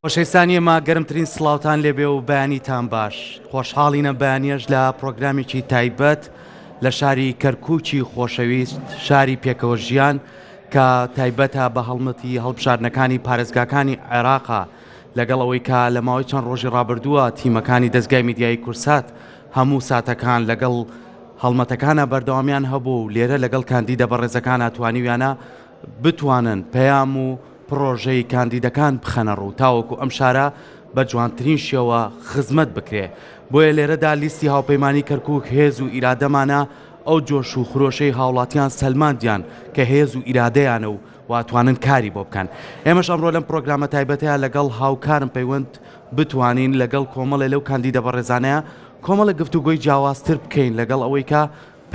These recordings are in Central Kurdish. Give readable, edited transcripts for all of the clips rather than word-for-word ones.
خۆشەویستانی ئێمە گەرمترین سڵاوتان لێبێ و بەیانیتان باش. خۆشحاڵینە بەیانیەش لە پرۆگرامێکی تایبەت لە شاری کەرکووکی خۆشەویست، شاری پێکەوە ژیان کە تایبەتە بە هەڵمەتی هەڵبژاردنەکانی پارێزگاکانی عێراقا، لەگەڵ ئەوەی کە لە ماوەی چەند ڕۆژی ڕابردووە تیمەکانی دەستگای میدیایی کورسات هەموو ساتەکان لەگەڵ هەڵمەتەکانە بەردەوامیان هەبوو. لێرە لەگەڵ کاندیدە بەڕێزەکان توانیویانە بتوانن پەیام و پرۆژەی کاندیدەکان بخەنە ڕوو تاوەکو ئەم شارە بە جوانترین شێوە خزمەت بکرێ. بۆیە لێرەدا لیستی هاوپەیمانی کەرکووک هێز و ئیرادەمانە ئەو جۆش و خرۆشەی هاوڵاتیان سەلماندیان کە هێز و ئیرادەیانە و واتوانن کاری بۆ بکەن. ئێمەش ئەمڕۆ لەم پرۆگرامە تایبەتەیە لەگەڵ هاوکارم پەیوەند بتوانین لەگەڵ کۆمەڵێ لەو کاندیدە بەڕێزانەیە کۆمەڵە گفتوگۆی جیاوازتر بکەین لەگەڵ ئەوەی کە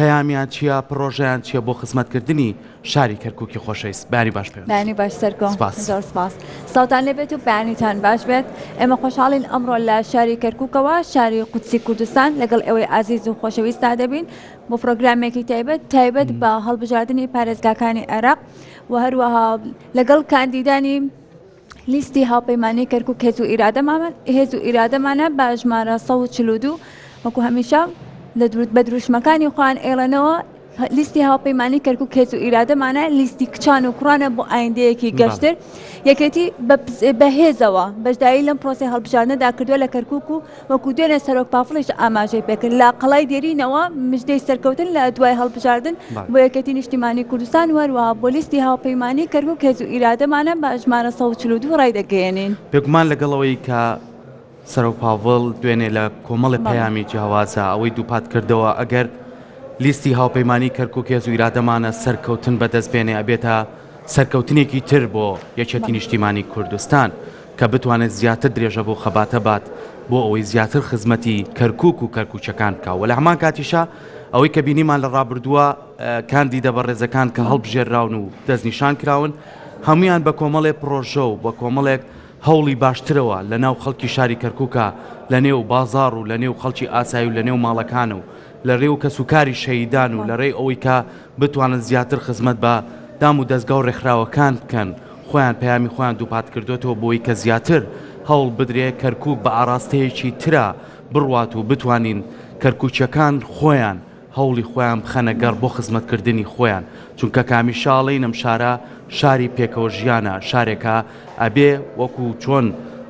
پەیامیان چییە، پرۆژەیان چییە بۆ خزمەتکردنی شاری کەرکووکی خۆشەویست. بانی باش پێ بانی باش سەرکۆ زۆر سپاس. ساڵتان لێبێت و بەیانیتان باش بێت. ئێمە خۆشحاڵین ئەمڕۆ لە شاری کەرکووکەوە شاری قودسی کوردستان لەگەڵ ئێوەی عەزیز و خۆشەویستدا دەبین بۆ پرۆگرامێکی تایبەت بە هەڵبژاردننی پارێزگاکانی عێراق و هەروەها لەگەڵ کاندیدانی لیستی هاوپەیمانی کەرکووک هێز و ئیرادەمانە بە ژمارە 142 وەکو هەمیشە بە دروشمەکانی خۆیان ئێڵێنەوە لیستی هاوپەیمانی کەرکووک هێز و ئیرادەمانە لیستی کچان و کوڕانە بۆ ئایندەیەکی گەشتر یەکێتی بەهێزەوە بەشداری لەم پرۆسی هەڵبژاردنەدا کردووە لە کەرکووک و وەکو دوێنێ سەرۆک پافڵیش ئاماژەی پێکرد لە قەڵای دێرینەوە مژدەی سەرکەوتن لە دوای هەڵبژاردن بۆ یەکێتی نیشتیمانی کوردستان وەروەها بۆ لیستی هاوپەیمانی کەرکووک هێز و ئیرادەمانە بە ژمارە 142 ڕای دەگەیەنین. پێگومان لەگەڵەوەی کە سەرۆک پاڤڵ دوێنێ لە کۆمەڵی پەیامی جیاوازە ئەوەی دووپات کردەوە ئەگەر لیستی هاوپەیمانی کەرکووک هێز و ئیرادەمانە سەرکەوتن بەدەستبێنێ ئەبێتە سەرکەوتنێکی تر بۆ یەکێتی نیشتیمانی کوردستان کە بتوانێت زیاتر درێژە بۆ خەباتە بات بۆ ئەوەی زیاتر خزمەتی کەرکووک و کەرکووچەکان بکاو. لە هەمان کاتیشە ئەوەی کە بینیمان لە ڕابردووە کاندیدە بەڕێزەکان کە هەڵبژێراون و دەستنیشان کراون هەمویان بە کۆمەڵێک پرۆژە و بە کۆمەڵێک هەوڵی باشترەوە لە ناو خەڵکی شاری کەرکووکە لە نێو بازاڕ و لە نێو خەڵکی ئاسایی و لە نێو ماڵەکان و لە ڕێو کەسوکاری شەیدان و لە ڕێی ئەوەی کە بتوانن زیاتر خزمەت بە دام و دەستگا و ڕێکخراوەکان بکەن خۆیان پەیامی خۆیان دووپات کردوێتەوە بۆی کە زیاتر هەوڵ بدرێ کەرکووک بە ئاراستەیەکی ترە بڕوات و بتوانین کەرکووچەکان خۆیان هەوڵی خۆیان بخەنە گەڕ بۆ خزمەتکردنی خۆیان چونکە کامیشاڵی ئەم شارە شاری پێکەوە ژیانە شارێکە ئەبێ وەکو چۆن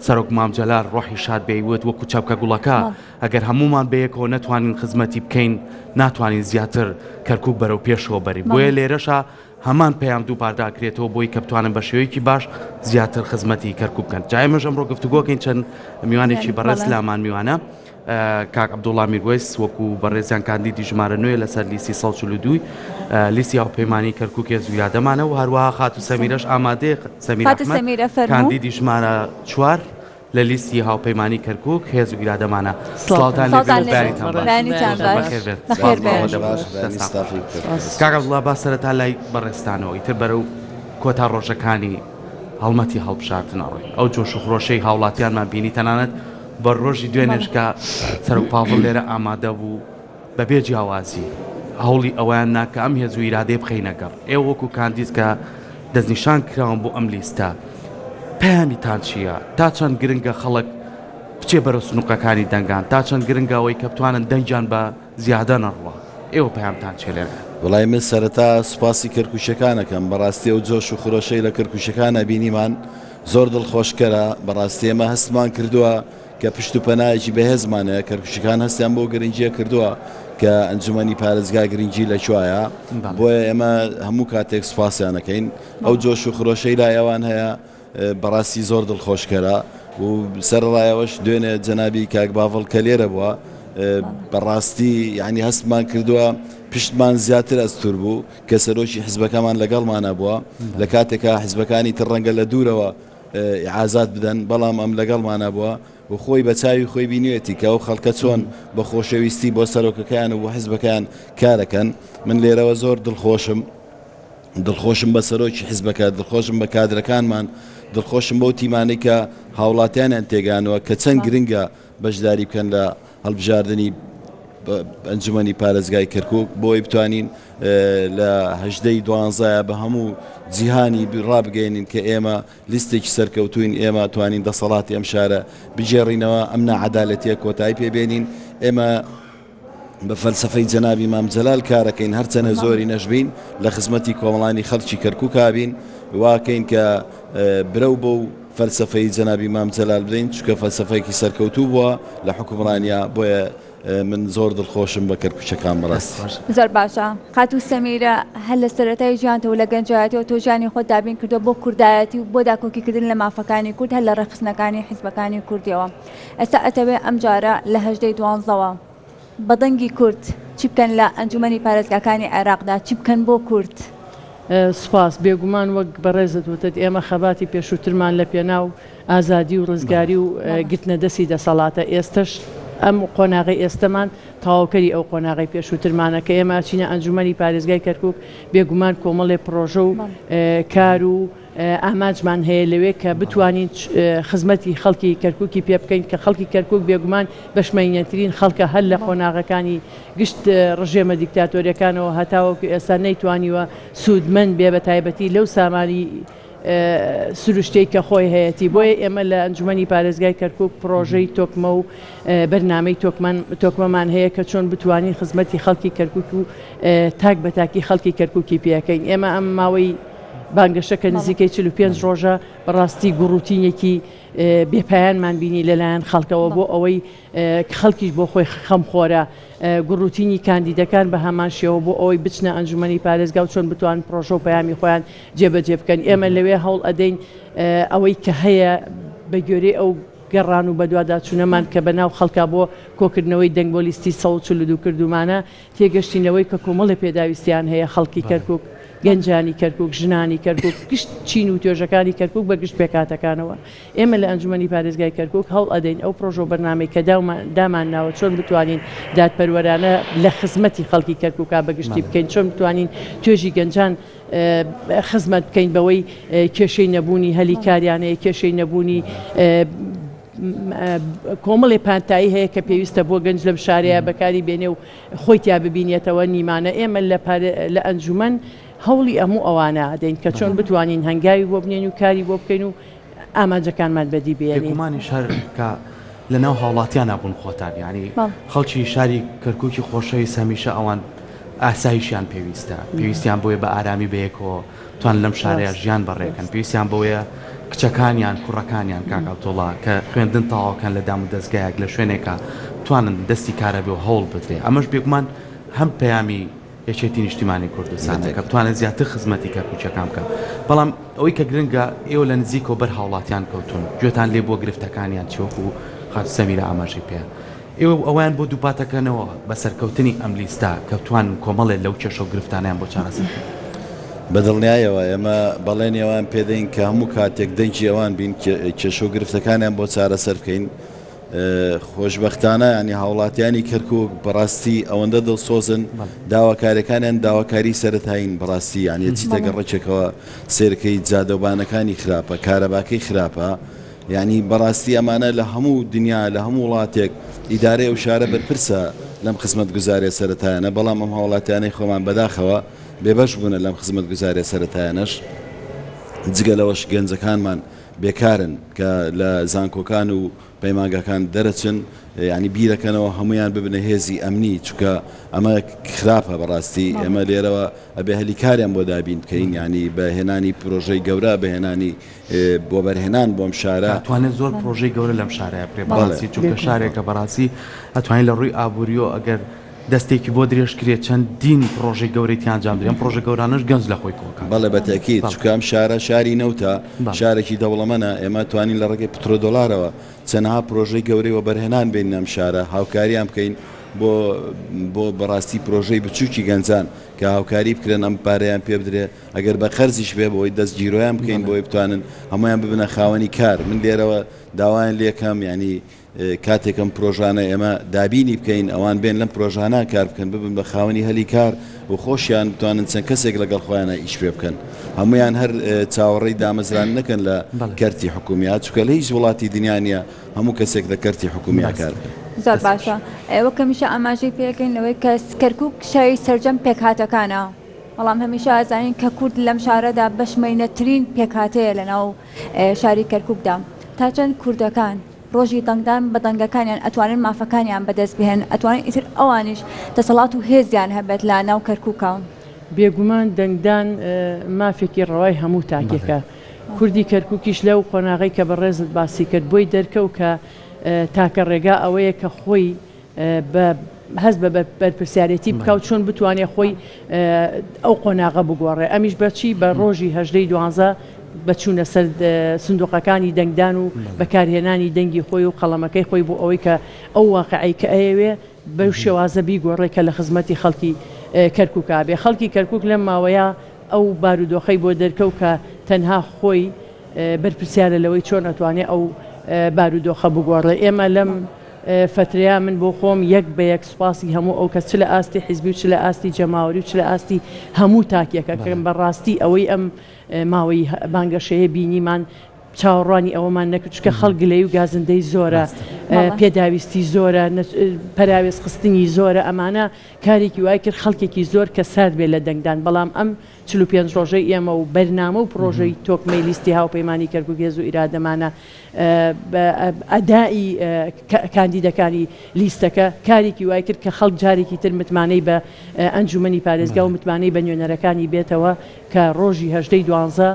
سەرۆک مامجەلار ڕۆحی شاد بێیوت وەکو چاوکە گوڵەکە ئەگەر هەمومان بەیەکەوە نەتوانین خزمەتی بکەین ناتوانین زیاتر کەرکووک بەرەو پێشەوە بەری. بۆیە لێرەشە هەمان پەیام دووپارداکرێتەوە بۆی کە بتوانن بە شێوەیەکی باش زیاتر خزمەتی کەرکووک بکەن. جا ئێمەش ئەمڕۆ گفتوگۆکەین چەند میوانێکی بەڕێز لامان میوانە. کاک عەبدوڵڵا میروەیس وەکو بەڕێزیان کاندیدی ژمارە 9 لەسەر لیستی 142 لیستی هاوپەیمانی کەرکووک هێز و ئیرادەمانە و هەروەها خاتو سەمیرەش ئامادەیە سەمیر ئەحمەد کاندیدی ژمارە 4 لە لیستی هاوپەیمانی کەرکووک هێز و ئیرادەمانە. سڵاوتان کاک عەبدوڵڵا با سەرەتا لای بەڕێستانەوە ئیتر بەرەو کۆتا ڕۆژەکانی هەڵمەتی هەڵبژاردنەوەی ئەو جۆش و خرۆشەی هاوڵاتیانمان بینی تەنانەت بە ڕۆژی دوێنێشکە سەرۆک پاڤڵ لێرە ئامادە بوو بەبێ جیاوازی هەوڵی ئەویان ناکە ئەم هێز و ئیرادەی بخەینە گەڕ. ئێوە وەکو کاندید کە دەستنیشان کراون بۆ ئەم لیستە پەیامیتان چییە؟ تا چەند گرنگە خەڵک بچێ بەرەو سنووقەکانی دەنگان تا چەند گرنگەوەی کە بتوانن دەنگیان بە زیادە نەڕوە ئێوە پەیامتان چێ لێرە؟ وڵای من سەرەتا سوپاسی کەرکووشەکانەکەم بەڕاستی ئەو جۆش و خرۆشەی لە کەرکووشەکانە بینیمان زۆر دڵخۆشکەرە. بەڕاستی ئێمە هەستمان کردووە کە پشت و پەنایەکی بەهێزمانەیە کەرکووشەکان هەستیان بۆ گرنگیە کردووە کە ئەنجومەنی پارێزگا گرنگی لەکوایە بۆیە ئێمە هەموو کاتێک سوپاسیانەکەین. ئەو جۆش و خرۆشەی لایەوان هەیە بەڕاستی زۆر دڵخۆشکەرە و سەرڕایەوەش دوێنێ جەنابی کاک باڤڵ کە لێرە بووە بەڕاستی یعنی هەستمان کردووە پشتمان زیاتر ئەستور بوو کە سەرۆکی حیزبەکەمان لەگەڵمانە بووە لە کاتێکە حیزبەکانی تر ڕەنگە لە دوورەوە ئیعازات بدەن بەڵام ئەم لەگەڵمانە بووە و خۆی بە چاوی خۆی بینوێتی کە ئەو خەڵکە چۆن بە خۆشەویستی بۆ سەرۆکەکان و حیزبەکان کارەکەن. من لێرەوە زۆر دڵخۆشم بە سەرۆکی حیزبەکە دڵخۆشم بە کادرەکانمان دڵخۆشم بۆ تیمانەی کە هاوڵاتیانیان تێگانەوە کە چەند گرنگە بەشداری بکەن لە هەڵبژاردننی ئەنجومەنی پارێزگای کەرکووک بۆی بتوانین لە هەژدەی 12 بە هەموو جیهانی ڕابگەێنین کە ئێمە لیستێکی سەرکەوتوین ئێمە توانین دەسەڵاتی ئەم شارە بجێڕینەوە ئەم نەعەدالەتیە کۆتایی پێبێنین ئێمە بە فەلسفەی جەنابی مام جەلال کارەکەین هەرچەنە زۆری نەشبین لە خزمەتی کۆمەڵانی خەڵکی کەرکووک هابین واکەین کە برەو بۆ فەلسفەی جەنابی مام جەلال بدەین چونکە فەلسفەیەکی سەرکەوتوو بووە لە حکومڕانیا بۆیە من زۆر دڵخۆشم بە کەرکووچەکان بەڕاستی. زۆر باشە قاتوو سەمیرە هەر لە سەرەتای ژیانتەوە لە گەنجایەتەوە تۆ ژیانی خۆت دابین کردو بۆ کوردایەتی و بۆ داکۆکیکردن لە مافەکانی کورد هەر لە ڕێخستنەکانی حیزبەکانی کوردیەوە ئێستا ئەتەوێ ئەم جارە لە هەژدەی 12ەوە بەدەنگی کورد چی بکەن لە ئەنجومەنی پارێزگاکانی عێراقدا چی بکەن بۆ کورد؟ سپاس بێگومان وەک بەڕێزت وتت ئێمە خەباتی پێشووترمان لە پێناو ئازادی و ڕزگاری و گرتنە دەستی دەسەڵاتە ئێستش ئەم قۆناغی ئێستەمان تەواوکەری ئەو قۆناغی پێشووترمانە کە ئێمە چینە ئەنجومەنی پارێزگای کەرکووک بێگومان کۆمەڵێ پرۆژە و کار و ئاماجمان هەیە لەوێ کە بتوانین خزمەتی خەڵکی کەرکووکی پێ بکەین کە خەڵکی کەرکووک بێگومان بەشمەینەترین خەڵکە هەر لە قۆناغەکانی گشت ڕژێمە دیکتاتۆریەکانەوە هەتاوەکو ئێستا نەیتوانیوە سوودمەند بێ بە تایبەتی لەو سامانی سروشتەی کە خۆی هەیەی بۆیە ئێمە لە ئەنجومەنی پارێزگای کەرکووک پرۆژەی تۆکمە و بەرنامەی تۆکمەمان هەیە کە چۆن بتوانین خزمەتی خەڵکی کەرکووک و تاک بە تاکی خەڵکی کەرکووکی پێەکەین ئێمە ئەم ماوەی بانگەشەکە نزیکەی 45 ڕۆژە بەڕاستی گوڕوتینێکی بێپایانمان بینی لەلایەن خەڵکەوە بۆ ئەوەی خەڵکیش بۆ خۆی خەمخۆرە گوڕوتینی کاندیدەکان بە هەمان شێوە بۆ ئەوەی بچنە ئەنجومەنی پارێزگا و چۆن بتوان پرۆژە و پەیامی خۆیان جێبەجێ بکەن ئێمە لەوێ هەوڵ ئەدەین ئەوەی کە هەیە بە گوێرەی ئەو گەڕان و بەدواداچوونەمان کە بەناو خەڵکا بۆ کۆکردنەوەی دەنگ بۆ لیستی 142 کردومانە تێگەشتینەوەی کە کۆمەڵی پێداویستیان هەیە خەڵکی کەرکووک گەنجانی کەرکووک ژنانی کەرکووک گشت چین و توێژەکانی کەرکووک بە گشت پێکاتەکانەوە ئێمە لە ئەنجومەنی پارێزگای کەرکووک هەڵ ئەدەین ئەو پرۆژە بەرنامەی کە دامان ناوە چۆن بتوانین دادپەروەرانە لە خزمەتی خەڵکی کەرکووکا بەگشتی بکەین چۆن بتوانین توێژی گەنجان خزمەت بکەین بەوەی کێشەی نەبوونی هەلی کاریانەیە کێشەی نەبوونی کۆمەڵی پانتایی هەیە کە پێویستە بۆ گەنج لەم شارەیە بەکاری بێنێ و خۆی تیا ببینێتەوە نیمانە ئێمە لە ئەنجومەن هەوڵی ئەموو ئەوانە ئەدەین کە چۆن بتوانین هەنگاوی بۆ بنێن و کاری بۆ بکەین و ئامانجەکانمان بەدی بێنین گومانی شار کە لەناو هاوڵاتیان نبوون خۆتان ینی خەڵکی شاری کەرکووکی خۆشەویست هەمیشە ئەوان ئاسایشیان پێویستیان بۆیە بە ئارامی بەیەکەوە توان لەم شارەیە ژیان بەڕێکن پێویستیان بەوەیە کچەکانیان کوڕەکانیان کاکەوتۆڵا کە خوێندن تاواکەن لە دام و دەستگایەک لە شوێنێکە توانن دەستی کارە بێ و هەوڵ بدرێ ئەمەش بێگومان هەم پەیامی یەکێتی نیشتیمانی کوردستانە کە بتوانێت زیاتر خزمەتی کەرکووچەکان بکە بەڵام ئەوەی کە گرنگە ئێوە لە نزیکەوە بەر هاوڵاتیان کەوتون گوێتان لێ بۆ گرفتەکانیان چۆک و خات سەمیرە ئاماژەی پێ ئێوە ئەویان بۆ دووپاتەکەنەوە بە سەرکەوتنی ئەم لیستا کە توان کۆمەڵێ لەو کێشە و گرفتانیان بۆ چارەسەر بەدڵنیایەوە ئێمە بەڵێن ئێوان پێدەین کە هەموو کاتێک دەنگی ئەوان بین کێشە و گرفتەکانیان بۆ چارەسەر بکەین خۆشببختانە ینی هاوڵاتیانی کەرکووک بەڕاستی ئەوەندە دڵسۆزن داواکاریەکانیان داواکاری سەرەتاین بەڕاستی یانە چیتەگە ڕێکێکەوە سێرەکەی جادەوبانەکانی خراپە کارەباکەی خراپە ینی بەڕاستی ئەمانە لە هەموو دنیا لە هەموو وڵاتێک ئیدارەی و شارە بەرپرسە لەم خزمەت گوزارێ سەرەتایانە بەڵام ئەم هاوڵاتیانەی خۆمان بەداخەوە بێبەش بوونە لەم خزمەت گوزارێ سەرەتایانەش جگە لەوەش گەنجەکانمان بێکارن کە لە زانکۆکان و پەیمانگەکان دەرەچن ینی بیرەکەنەوە هەمویان ببنە هێزی ئەمنی چونکە ئەمە خراپە بەڕاستی ئێمە لێرەوە ئەبێ هەلی کاریان بۆ دابین بکەین ینی بەهێنانی پرۆژەی گەورە بەهێنانی بۆ بەرهێنان بۆم شارە توانێت زۆر پرۆژەی گەورە لەم شارەیە پێ بەڕاستی چونکە شارێکە بەڕاستی ئەتوانین لە ڕووی ئابووریۆ ئەگەر دەستێکی بۆ درێژکرێت چەندین پرۆژەی گەورەیان انجام درێن پرۆژە گەورانش گەنج لە خۆی کۆکە بەڵێ بەتەکیید چکام شارە شاری نەوتە شارێکی دەوڵەمەنە ئێمە توانین لە ڕێگەی پترۆدۆلارەوە چەندها پرۆژەی گەورەی و بەرهێنان بین ئەم شارە هاوکاریان بکەین بۆ بەڕاستی پرۆژەی بچووکی گەنجان کە هاوکاری بکرێن ئەم پارەیان پێ بدرێ ئەگەر بە خەرزیش بێ بۆی دەست گیرۆیان بکەین بۆی بتوانن هەمویان ببنە خاوەنی کار من لێرەوە داوایان لێکەم ینی کاتێکم پرۆژانە ئێمە دابینی بکەین ئەوان بێن لەم پرۆژانە کار بکەن ببن بە خاوەنی هەلی کار و خۆشیان بتوانن چەند کەسێک لەگەڵ خۆیانە ئیش پێ بکەن هەمویان هەر چاوەڕێی دامەزران نەکەن لە کەرتی حکومیات چکە لە هیچ وڵاتی دنیا نیە هەموو کەسێک لە کەرتی حکومیات کار زۆر باشە وەک هەمیشە ئاماژەی پێکەین لەوەی کە کەرکووک شاری سەرجەم پێکهاتەکانە بەڵام هەمیشە ئازانین کە کورد لەم شارەدا بەشمەینەترین پێکهاتەیە لەناو شاری کەرکووکدا تا چەند کوردەکان ڕۆژی دەنگدان بە دەنگەکانیان ئەتوانن مافەکانیان بەدەست بهێن ئەتوانین ئیتر ئەوانیش دەسەڵات و هێزیان هەبێت لە ناو کەرکووکە بێگومان دەنگدان مافێکی ڕەوای هەموو تاکێکە کوردی کەرکووکیش لەو قۆناغی کە بەڕێزت باسی کرد بۆی دەرکەوت کە تاکە ڕێگا ئەوەیە کە خۆی هەست بە بەرپرسیارەتی بکەوت چۆن بتوانێت خۆی ئەو قۆناغە بگۆڕێ ئەمیش بەچی بە ڕۆژی هەژدەی دوانزە بەچوونە سەر سندوقەکانی دەنگدان و بەکارهێنانی دەنگی خۆی و قەڵەمەکەی خۆی بۆ ئەوەی کە ئەو واقعی کە ئەیەوێ بەو شێوازە بیگۆڕێکە لە خزمەتی خەڵکی کەرکووکا بێ خەڵکی کەرکووک لەم ماوەیە ئەو بارودۆخەی بۆ دەرکەوت کە تەنها خۆی بەرپرسیارە لەوەی چۆن ئەتوانێت ئەو بارودۆخە بگۆڕێ ئێمە لەم فتریا من بۆ خۆم یەک بە یەک سوپاسی هەموو ئەو کەس چ لە ئاستی حیزبی و چ لە ئاستی جەماوەری و چ لە ئاستی هەموو تاکیەکەکەم بەڕاستی ئەوەی ئەم ماوەی بانگەشەیە بینیمان چاوەڕوانی ئەوەمان نەکرد چکە خەڵک لێی و گازندەی زۆرە پێداویستی زۆرە پەراوێز خستنی زۆرە ئەمانە کارێکی وای کرد خەڵکێکی زۆر کە سارد بێ لە دەنگدان بەڵام ئەم 45 ڕۆژەی ئێمە و بەرنامە و پرۆژەی تۆکمەی لیستی هاوپەیمانی کەرکووک هێز و ئیرادەمانە ئەدای کاندیدەکانی لیستەکە کارێکی وای کرد کە خەڵک جارێکی تر متمانەی بە ئەنجومەنی پارێزگا و متمانەی بە نوێنەرەکانی بێتەوە کە ڕۆژی هەژدەی دوانزە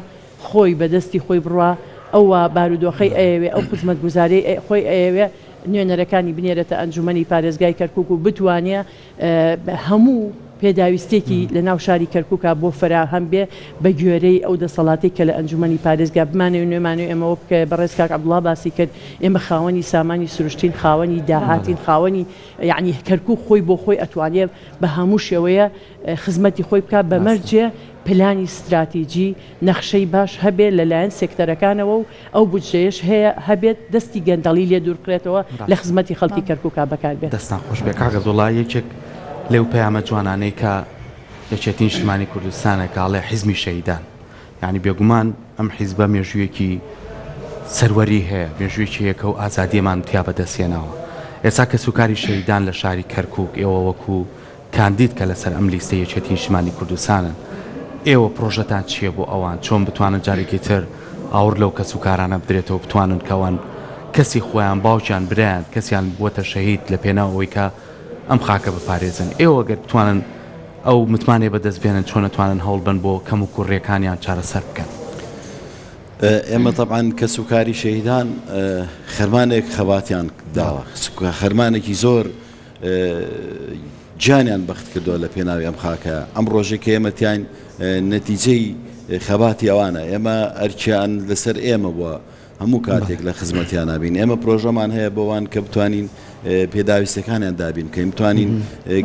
خۆی بەدەستی خۆی بڕوا ئەوە بارودۆخەی ئەوێ ئەو خزمەت گوزاری خۆی ئەوێ نوێنەرەکانی بنێرێتە ئەنجومەنی پارێزگای کەرکووک و بتوانێ هەموو پێداویستێکی لە ناو شاری کەرکووکە بۆ فراهەم بێ بە گوێرەی ئەو دەسەڵاتی کە لە ئەنجومەنی پارێزگا بمانێ و نوێمانێ ئێمەوە بکە بەڕێز کاک عەبدوڵڵا باسی کرد ئێمە خاوەنی سامانی سروشتین خاوەنی داهاتین خاوەنی یعنی کەرکووک خۆی بۆ خۆی ئەتوانێ بە هەموو شێوەیە خزمەتی خۆی بکات بەمەرجێ پلانی استراتیجی نەخشەی باش هەبێت لەلایەن سێکتەرەکانەوە و ئەو بودجەیەش هەیە هەبێت دەستی گەندەڵی لێ دوورکرێتەوە لە خزمەتی خەڵکی کەرکووکا بەکاربێت دەستان خۆش بێ کاک عەبدوڵڵا یەکێک لەو پەیامە جوانانەی کە یەکێتین نیشتیمانی کوردستانە کاڵێ حیزمی شەیدان یعنی بێگومان ئەم حیزبە مێژوویەکی سەروەری هەیە مێژوویەکی هەیە و ئازادیەمان تیا بەدەستێناوە ئێستا کە سوکاری شەیدان لە شاری کەرکووک ئێوە وەکو کاندید کە لەسەر ئەم لیستە یەکێتی نیشتیمانی کوردستانن ئێوە پرۆژەتان چییە بۆ ئەوان چۆن بتوانن جارێکی تر ئاور لەو کەس و کارانە بدرێتەوە بتوانن کەوان کەسی خۆیان باوکیان برایان کەسیان بووەتە شەهید لە پێناوەوەی کە ئەم خاکە بپارێزن ئێوە گەر بتوانن ئەو متمانێ بەدەست بێنن چۆن نتوانن هەوڵ بن بۆ کەم و کوڕێکانیان چارەسەر بکەن ئێمە طبعاً کە سوکاری شەهیدان خەرمانێک خەباتیان داوە خەرمانێکی زۆر جانیان بەخت کردووە لە پێناوی ئەم خاکە ئەم ڕۆژێک کە ئێمەتیان نەتیجەی خەباتی ئەوانە ئێمە ئەرچیان لەسەر ئێمە بووە هەموو کاتێک لە خزمەتیان نابین ئێمە پرۆژەمان هەیە بۆوان کە بتوانین پێداویستەکانیان دابین کە بتوانین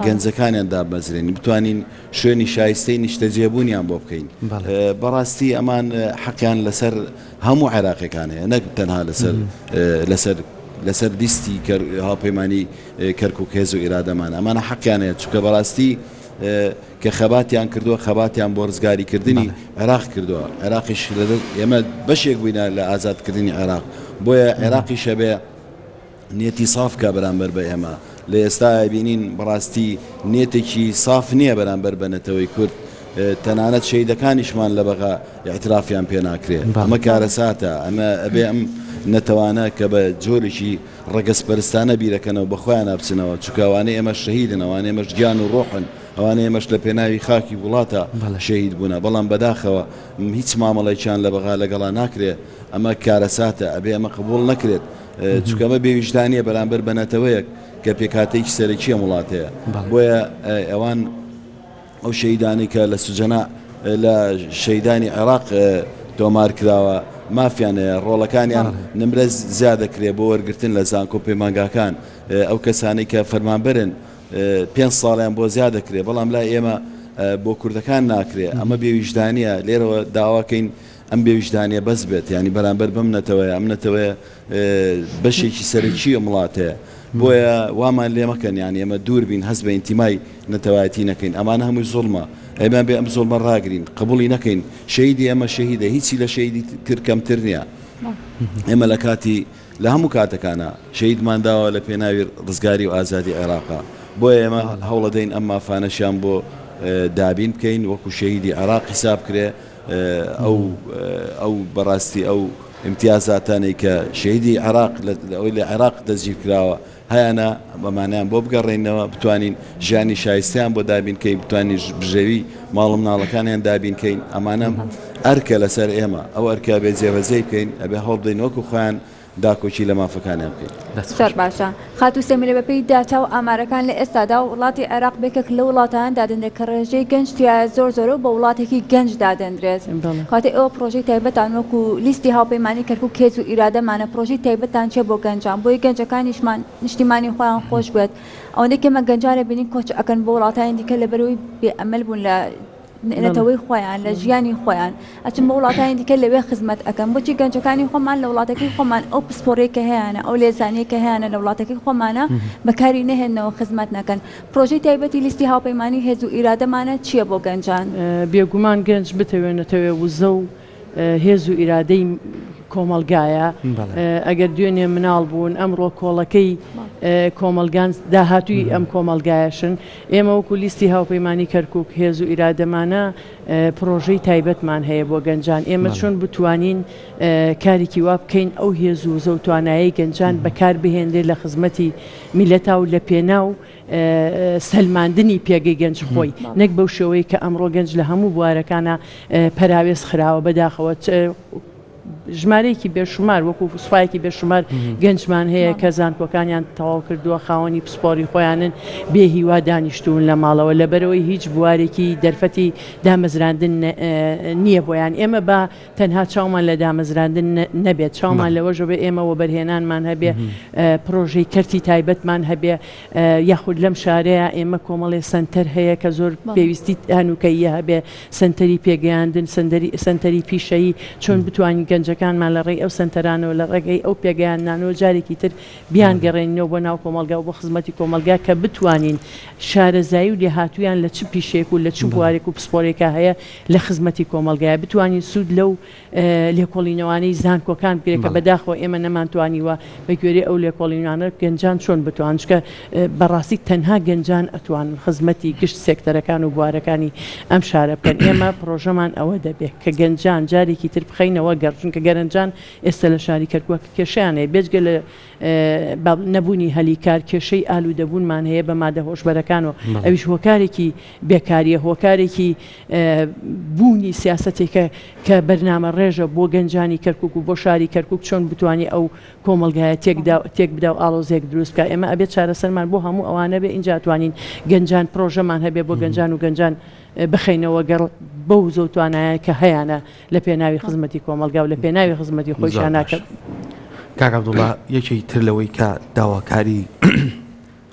گەنجەکانیان دابمەزرێنین بتوانین شوێنی شایستەی نیشتەجێبوونیان بۆ بکەین بەڕاستی ئەمان حەقیان لەسەر هەموو عێراقیەکان هەیە نەک تەنها لەسەر دیستی هاوپەیمانی کەرکووک هێز و ئیرادەمان ئەمانە حەقیان هەیە چونکە بەڕاستی کە خەباتیان کردووە خەباتیان بۆ ڕزگاریکردنی عێراق کردووە عێراقیش ئێمە بەشێک بووینە لە ئازادکردنی عێراق بۆیە عێراقی شەبێ نیەتی صافکە بەرامبەر بە ئێمە لە ئێستا بینین بەڕاستی نیەتێکی صاف نییە بەرامبەر بە نەتەوەی کورد تەنانەت شەیدەکانیشمان لە بەغا اعترافیان پێ ناکرێت ئەمە کارەساتە ئەمە ئەبێ ئەم نەتەوانە کە بە جۆرێکی ڕەگەسپەرستانە بیرەکەنەوە بەخۆیان نابچنەوە چونکە ئەوانەی ئێمە شەهیدن ئەوانەی ئێمەش گیان و ڕۆحن ئەوانەی ئێمەش لە پێناوی خاکی وڵاتە شەهید بوونە بەڵام بەداخەوە هیچ مامەڵێکیان لە بەغا لەگەڵا ناکرێت ئەمە کارەساتە ئەبێ ئەمە قبول نەکرێت چونکە ئەمە بێویژدانیە بەرامبەر بە نەتەوەیەک کە پێکاتێکی سەرەکیە وڵاتەیە بۆیە ئەوان ئەو شەیدانی کە لە سوجەنا لە شەیدانی عێراق تۆمار کراوە مافیانەیە ڕۆڵەکانیان نمرە زیاد دەکرێت بۆ وەرگرتن لە زانکۆ پەیمانگاکان ئەو کەسانی کە فەرمانبەرن 5 ساڵیان بۆ زیاد دەکرێت بەڵام لای ئێمە بۆ کوردەکان ناکرێت ئەمە بێویژدانیە لێرەوە داواکەین ئەم بێویژدانیە بەس بێت ینی بەرامبەر بەم نەتەوەیە ئەم نەتەوەیە بەشێکی سەرەکیە وڵاتەیە بۆیە وامان لێ مەکەن یانی ئێمە دوور بین هەست بە ئینتیمای نەتەوایەتی نەکەین ئەمانە هەمووی زوڵمە ئەمان بێ ئەم زوڵمە ڕاگرین قبوڵی نەکەین شەیدی ئەمە شەهیدە هیچی لە شەیدی تر کەمتر نییە ئێمە لە کاتی لە هەموو کاتەکانە شەیدمان داوە لە پێناوی ڕزگاری و ئازادی عێراقا بۆیە ئێمە هەوڵە دەین ئەم مافانەشیان بۆ دابین بکەین وەکو شەهیدی عێراق حساب کرێ ئەو بەڕاستی ئەو امتیازاتانەی کە شەهیدی عێراق ئەوەی لە عێراق دەستگیر کراوە هەیەە بەمانیان بۆ بگەڕێنەوە بتوانین ژیانی شایستیان بۆ دابینکەین بتوانین بژێوی ماڵ مناڵەکانیان دابینکەین ئەمانە ئەرکە لەسەر ئێمە ئەو ئەرکە بێ جێبەجێ بکەین ئەبێ هەوڵ بدەین وەکو خۆیان داکۆچی لە مافەکانیان بکەین. زۆر باشە خاتو سەمیرە بەپێی داتا و ئامارەکان لە ئێستادا و وڵاتی عێراق بێکێک لە وڵاتان دادەندرێت کە ڕێژەی گەنج توایە زۆر زۆرە بە وڵاتێکی گەنج دادەندرێت کاتێ ئەوە پرۆژەی تایبەتان وەکو لیستی هاوپەیمانی کەرکووک کێز و ئیرادەمانە پرۆژەی تایبەتان چێ بۆ گەنجان بۆی گەنجەکانیشمان نیشتیمانی خۆیان خۆش بێت ئەوەندەی کەمە گەنجانە بینین کۆچ ئەکەن بۆ وڵاتانی دیکە لەبەرەوەی بێئەمەل بوون لە نەتەوەی خۆیان لە ژیانی خۆیان ئەچم بە وڵاتانی دیکە لەوێ خزمەت ئەەکەم بۆچی گەنجەکانی خۆمان لە وڵاتەکەی خۆمان ئەو پسپۆرێکە هەیەە ئەو لێزانەیەکە هەیەە لە وڵاتەکەی خۆمانە بەکاری نەهێنەوە خزمەت نەکەن پرۆژەی تایبەتی لیستی هاوپەیمانی هێز و ئیرادەمانە چییە بۆ گەنجان بێگومان گەنج بتەوێنێتەوێ وزە و هێز و ئیرادەی کۆمەلگایە ئەگەر دوێنێ مناڵ بوون ئەمڕۆ کۆڵەکەی کۆمەلگان داهاتووی ئەم کۆمەلگایەشن ئێمە وەکو لیستی هاوپەیمانی کەرکووک هێز و ئیرادەمانە پرۆژەی تایبەتمان هەیە بۆ گەنجان ئێمە چۆن بتوانین کارێکی وا بکەین ئەو هێز و زە و توانایی گەنجان بەکار بهێنرێت لە خزمەتی میلەتا و لە پێناو سەلماندنی پێگەی گەنج خۆی نەک بەو شێوەیە کە ئەمڕۆ گەنج لە هەموو بوارەکانە پەراوێز خراوە بەداخەوە ژمارەیەکی بێشمار وەکو سوپایەکی بێشمار گەنجمان هەیە کە زانکۆکانیان تەواو کردووە خاوەنی پسپۆری خۆیانن بێ هیوا دانیشتون لە ماڵەوە لەبەرەوەی هیچ بوارێکی دەرفەتی دامەزراندن نییە بۆیان ئێمە بە تەنها چاومان لە دامەزراندن نەبێت چاومان لەوەژە بێ ئێمەوە بەرهێنانمان هەبێ پرۆژەی کەرتی تایبەتمان هەبێ یاخود لەم شارەیە ئێمە کۆمەڵێ سنتەر هەیە کە زۆر پێویستی هەنووکەیە هەبێ سنتەری پێگەیاندن سنتەری پیشەیی چۆن بتوانین گەنجەکانمان لە ڕێی ئەو سنتەرانەوە لە ڕێگەی ئەو پێگەیاننانەوە جارێکی تر بیان گەڕێنەوە بۆ ناو کۆمەلگا و بۆ خزمەتی کۆمەلگا کە بتوانین شارەزایی و لێهاتوویان لە چ پیشێک و لە چ بوارێک و پسپۆرێکە هەیە لە خزمەتی کۆمەلگایە بتوانین سوود لەو لێکۆڵینەوەی زانکۆکان بگرێت کە بەداخەوە ئێمە نەمانتوانیوە بەگوێرەی ئەو لێکۆڵینانە گەنجان چۆن بتوان چکە بەڕاستی تەنها گەنجان ئەتوان خزمەتی گشت سێکتەرەکان و بوارەکانی ئەم شارە بکەن ئێمە پرۆژەمان ئەوە دەبێت کە گەنجان جارێکی تر بخەینەوە گەڕچون کە گەرەنجان ئێستا لە شاری کەرکووە کێشیانەیە بێجگە لە نەبوونی هەلیکار کێشەی ئالوودەبوونمان هەیە بە مادە هۆشبەرەکانەوە ئەویش هۆکارێکی بێکاریە هۆکارێکی بوونی سیاسەتێکە کە بەرنامە ڕێژە بۆ گەنجانی کەرکووک و بۆ شاری کەرکووک چۆن بتوانانی ئەو کۆمەلگایە تێک بدا و ئاڵۆزێک دروست بکە ئێمە ئەبێت چارەسەرمان بۆ هەموو ئەوانە بێ اینجا توانین گەنجان پرۆژەمان هەبێ بۆ گەنجان و گەنجان بخەینەوە گەڕ بەو زەوتوانایە کە هەیەە لە پێناوی خزمەتی کۆمەلگا و لە پێناوی خزمەتی خۆیشان ناکەم. کاک عەبدوڵڵا یەکێکی تر لەوەی کە داواکاری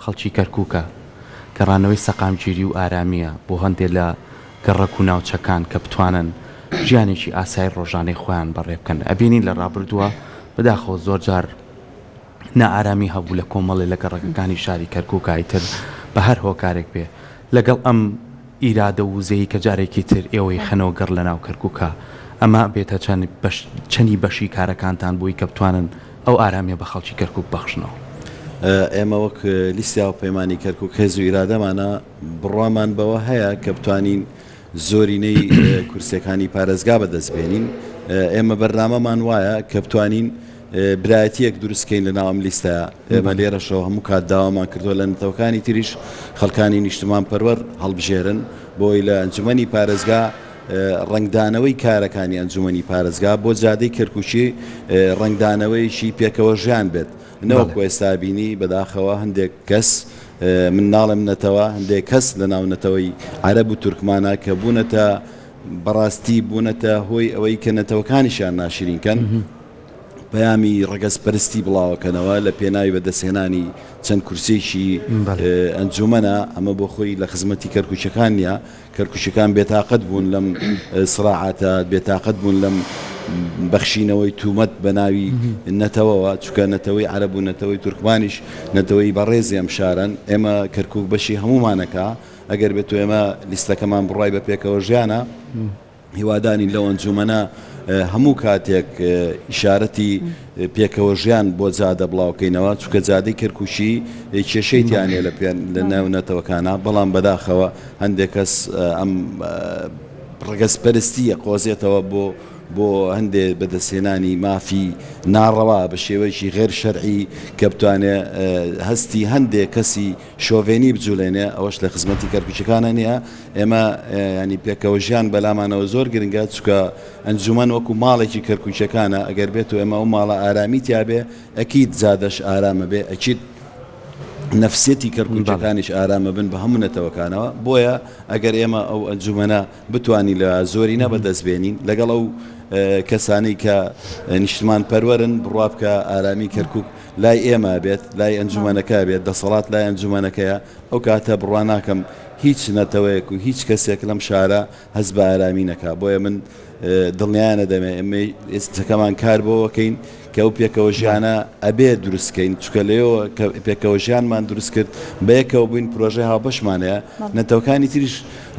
خەڵکی کەرکووکە گەڕانەوەی سەقامگیری و ئارامیە بۆ هەندێک لە گەڕەک و ناوچەکان کە بتوانن ژیانێکی ئاسایی ڕۆژانەی خۆیان بەڕێ بکەن ئەبینین لە ڕابردووە بەداخەوە زۆر جار نائارامی هەبوو لە کۆمەڵی لە گەڕەکەکانی شاری کەرکووکایتر بە هەر هۆکارێک بێ لەگەڵ ئەم ئیرادە وزەیە کە جارێکی تر ئێوەی خەنەوە گەڕ لە ناو کەرکووکە ئەمە بێتە چەندی بەشی کارەکانتان بووی کە بتوانن ئەو ئارامیە بە خەڵکی کەرکووک بەخشنەوە. ئێمە وەک لیستی هاوپەیمانی کەرکووک هێز و ئیرادەمانە بڕوامان بەوە هەیە کە بتوانین زۆرینەی کورسەکانی پارێزگا بەدەستبێنین ئێمە بەرنامەمان وایە کە بتوانین برایەتیەک دروستکەین لە ناو ئەم لیستەیە ئێمە لێرەشەوە هەموو کات داوامان کردووە لە نەتەوەکانی تریش خەڵکانی نیشتمان پەروەر هەڵبژێرن بۆی لە ئەنجومەنی پارێزگا ڕنگدانەوەی کارەکانی ئەنجومەنی پارێزگا بۆ جادەی کەرکووچی ڕنگدانەوەیشی پێکەوە ژیان بێت نەوەکو ئێستا بینی بەداخەوە هەندێک کەس من ناڵم نەتەوە هەندێک کەس لە ناو نەتەوەی عەرەب و تورکمانە کە بوونەتە بەڕاستی بوونەتە هۆی ئەوەی کە نەتەوەکانیشیان ناشرینکەن پەیامی ڕەگەزپەرستی بڵاوەکەنەوە لە پێناوی بەدەستهێنانی چەند کورسێکی ئەنجومەنە ئەمە بۆ خۆی لە خزمەتی کەرکووچەکان نیە کەرکووچەکان بێتاقەت بوون لەم سڕاعاتە بێتاقەت بوون لەم بەخشینەوەی تومەت بە ناوی نەتەوەوە چونکە نەتەوەی عەرەب و نەتەوەی تورکمانیش نەتەوەی بەڕێزی ئەم شارن ئێمە کەرکووک بەشی هەمومانەکە ئەگەر بێت ئێمە لیستەکەمان بڕای بە پێکەوە ژیانە هیوادانی لەو ئەنجومەنە هەموو کاتێک ئیشارەتی پێکەوە ژیان بۆ جادە بڵاوکەینەوە چونکە جادەی کەرکووشی کێشەی تیانێ لە ناو نەتەوەکانە بەڵام بەداخەوە هەندێک کەس ئەم ڕگەزپەرستیە قۆزێتەوە بۆ هەندێک بەدەستێنانی مافی ناڕەوا بە شێوەیەکی غێر شەرعی کە بتوانێت هەستی هەندێک کەسی شۆڤێنی بجوولێنێ ئەوەش لە خزمەتی کەرکووچەکانە نییە. ئێمە ینی پێکەوە ژیان بەلامانەوە زۆر گرنگە چکە ئەنجومەن وەکو ماڵێکی کەرکووچەکانە ئەگەر بێت و ئێمە ئەو ماڵە ئارامی تیابێ ئەکید زادەش ئارامە بێ ئەچیت نفسیەتی کەرکووچەکانیش ئارامە بن بە هەموو نەتەوەکانەوە. بۆیە ئەگەر ئێمە ئەو ئەنجومەنە بتوانی لە زۆری نەبەدەستبێنین لەگەڵ ئەو کەسانی کە نیشتمان پەروەرن بڕوا بکە ئارامی کەرکووک لای ئێمە بێت لای ئەنجومەنەکە بێت دەسەڵات لای ئەنجومەنەکەیە ئەو کاتە بڕوا ناکەم هیچ نەتەوەیەک و هیچ کەسێک لەم شارە هەست بە ئارامی نەکا. بۆیە من دڵنیایانە دەمێ ئێمە ئێستەکەمان کار بۆەکەین کە ئەو پێکەوە ژیانە ئەبێ دروستکەین چکە لێەوە کە پێکەوە ژیانمان دروست کرد بەیەکەوە بووین پرۆژه هاوبەشمانەیە نەتەوەکانی تریش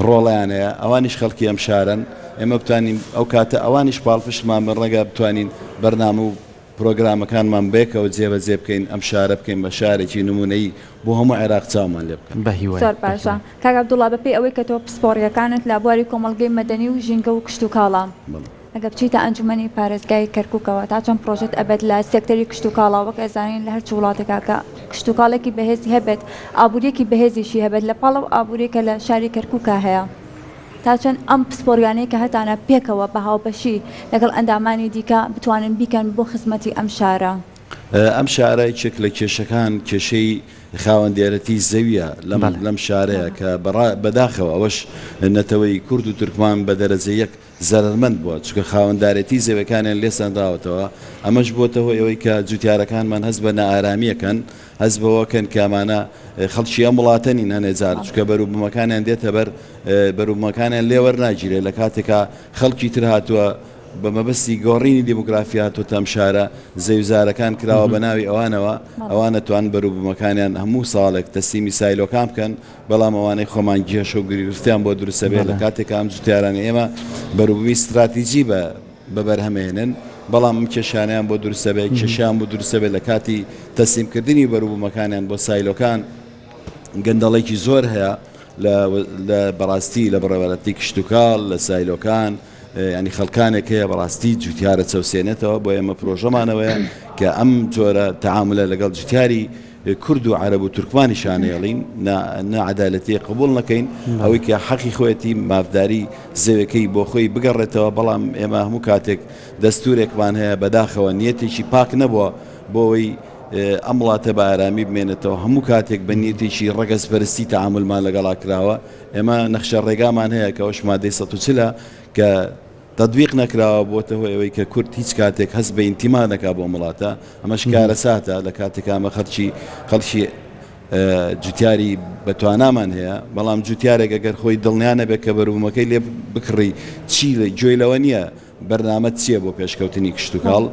ڕۆڵیانەیە ئەوانیش خەڵکی ئەم شارن ئێمە بتوانین ئەو کاتە ئەوانیش پاڵپشتمان بن ڕەگە بتوانین بەرنامە و پرۆگرامەکانمان بێکەوە جێبەجێ بکەین ئەم شارە بکەین بە شارێکی نمونەی بۆ هەموو عێراق چاومان لێ بکەن. زۆر باشە کاک عەبدوڵڵا بەپێی ئەوەی کە تۆ پسپۆڕیەکانت لە بواری کۆمەڵگەی مەدەنی و ژینگە و کشت و کاڵام ئەگە بچیتە ئەنجومەنی پارێزگای کەرکووکەوە تا چەند پرۆژێت ئەبێت لە سێکتەری کشت و کاڵا وەک ئەزانین لە هەرچی وڵاتێکا کە کشت و کاڵێکی بەهێزی هەبێت ئابوووریەکی بەهێزیشی هەبێت لە پاڵەو ئابووریەکە لە شاری کەرکووکە هەیە تا چەند ئەم پسپۆریانەیە کە هەتانە پێکەوە بە هاوبەشی لەگەڵ ئەندامانی دیکە بتوانن بیکەن بۆ خزمەتی ئەم شارە. ئەم شارە چێک لە کێشەکان کێشەی خاوەندێرەتی زەویە لەم شارەیە کە بەداخەوە ئەوەش نەتەوەی کورد و تورکمان بە دەرەجە یەک زەرمەند بووە چکە خاوەنددارەتی زەویەکانیان لێسانداوەتەوە. ئەمەش بۆتەوە ئەوەی کە جوتیارەکانمان هەست بە نائارامیەکەن هەست بەوەکەن کامانە خەڵکی ئەم وڵاتەنین هەنێ جار چکە بەروبوومەکانیان دێتە بەر بەروبوومەکانیان لێوەرناگیرێت لە کاتێکا خەڵکی تر هاتووە بە مەبەستی گۆڕینی دیموگرافیا تۆ تەم شارە زەویزارەکان کراوە بە ناوی ئەوانەوە ئەوانە توان بەروبوومەکانیان هەموو ساڵێک تەسلیمی سایلۆکان بکەن بەڵام ئەوانەی خۆمان گێشە و گریستیان بۆ دروستە بێت لە کاتێک ئەم جوتیارانە ئێمە بەروبوومی استراتیجی بەبەرهەمێنن بەڵام ئەم کێشانیان بۆ دروستە بێت کێشیان بۆ دروستە بێت لە کاتی تەسلیمکردنی بەروبوومەکانیان بۆ سایلۆکان گەندەڵێکی زۆر هەیە لە بەڕاستی لە بڕێوەرەتی کشتتوکاڵ لە سایلۆکان ینی خەڵکانێک هەیە بەڕاستی جوتیارە چەوسێنێتەوە بۆ ئێمە پرۆژەمانەوەیە کە ئەم جۆرە تەعاملە لەگەڵ جوتیاری کورد و عەرەب و تورکمانیشانێڵین نەعەدالەتی قبول نەکەین ئەوەی کە حەقی خۆیەتی مافداری زەویەکەی بۆ خۆی بگەڕێتەوە بەڵام ئێمە هەموو کاتێک دەستورێکمان هەیە بەداخەوە نیەتێکی پاک نەبووە بۆەوەی ئەم وڵاتە بە ئارامی بمێنێتەوە هەموو کاتێک بە نیەتێکی ڕەگەزپەرستی تەعاملمان لەگەڵا کراوە ئێمە نەخشە ڕێگامان هەیە کە ئەوش مادەی 140 کە تطبیق نەکراوە بۆتە هۆی ئەوەی کە کورد هیچ کاتێک هەست بە ئینتیما نەکا بۆ وڵاتە ئەمەش کارەساتە لە کاتێک ئەمە خەڵکی جوتیاری بەتوانامان هەیە بەڵام جوتیارێک ئەگەر خۆی دڵنیانە بێت کە بەروبوومەکەی لێ بکڕی چی گوێی لەوە نییە بەرنامە چییە بۆ پێشکەوتنی کشتتوکاڵ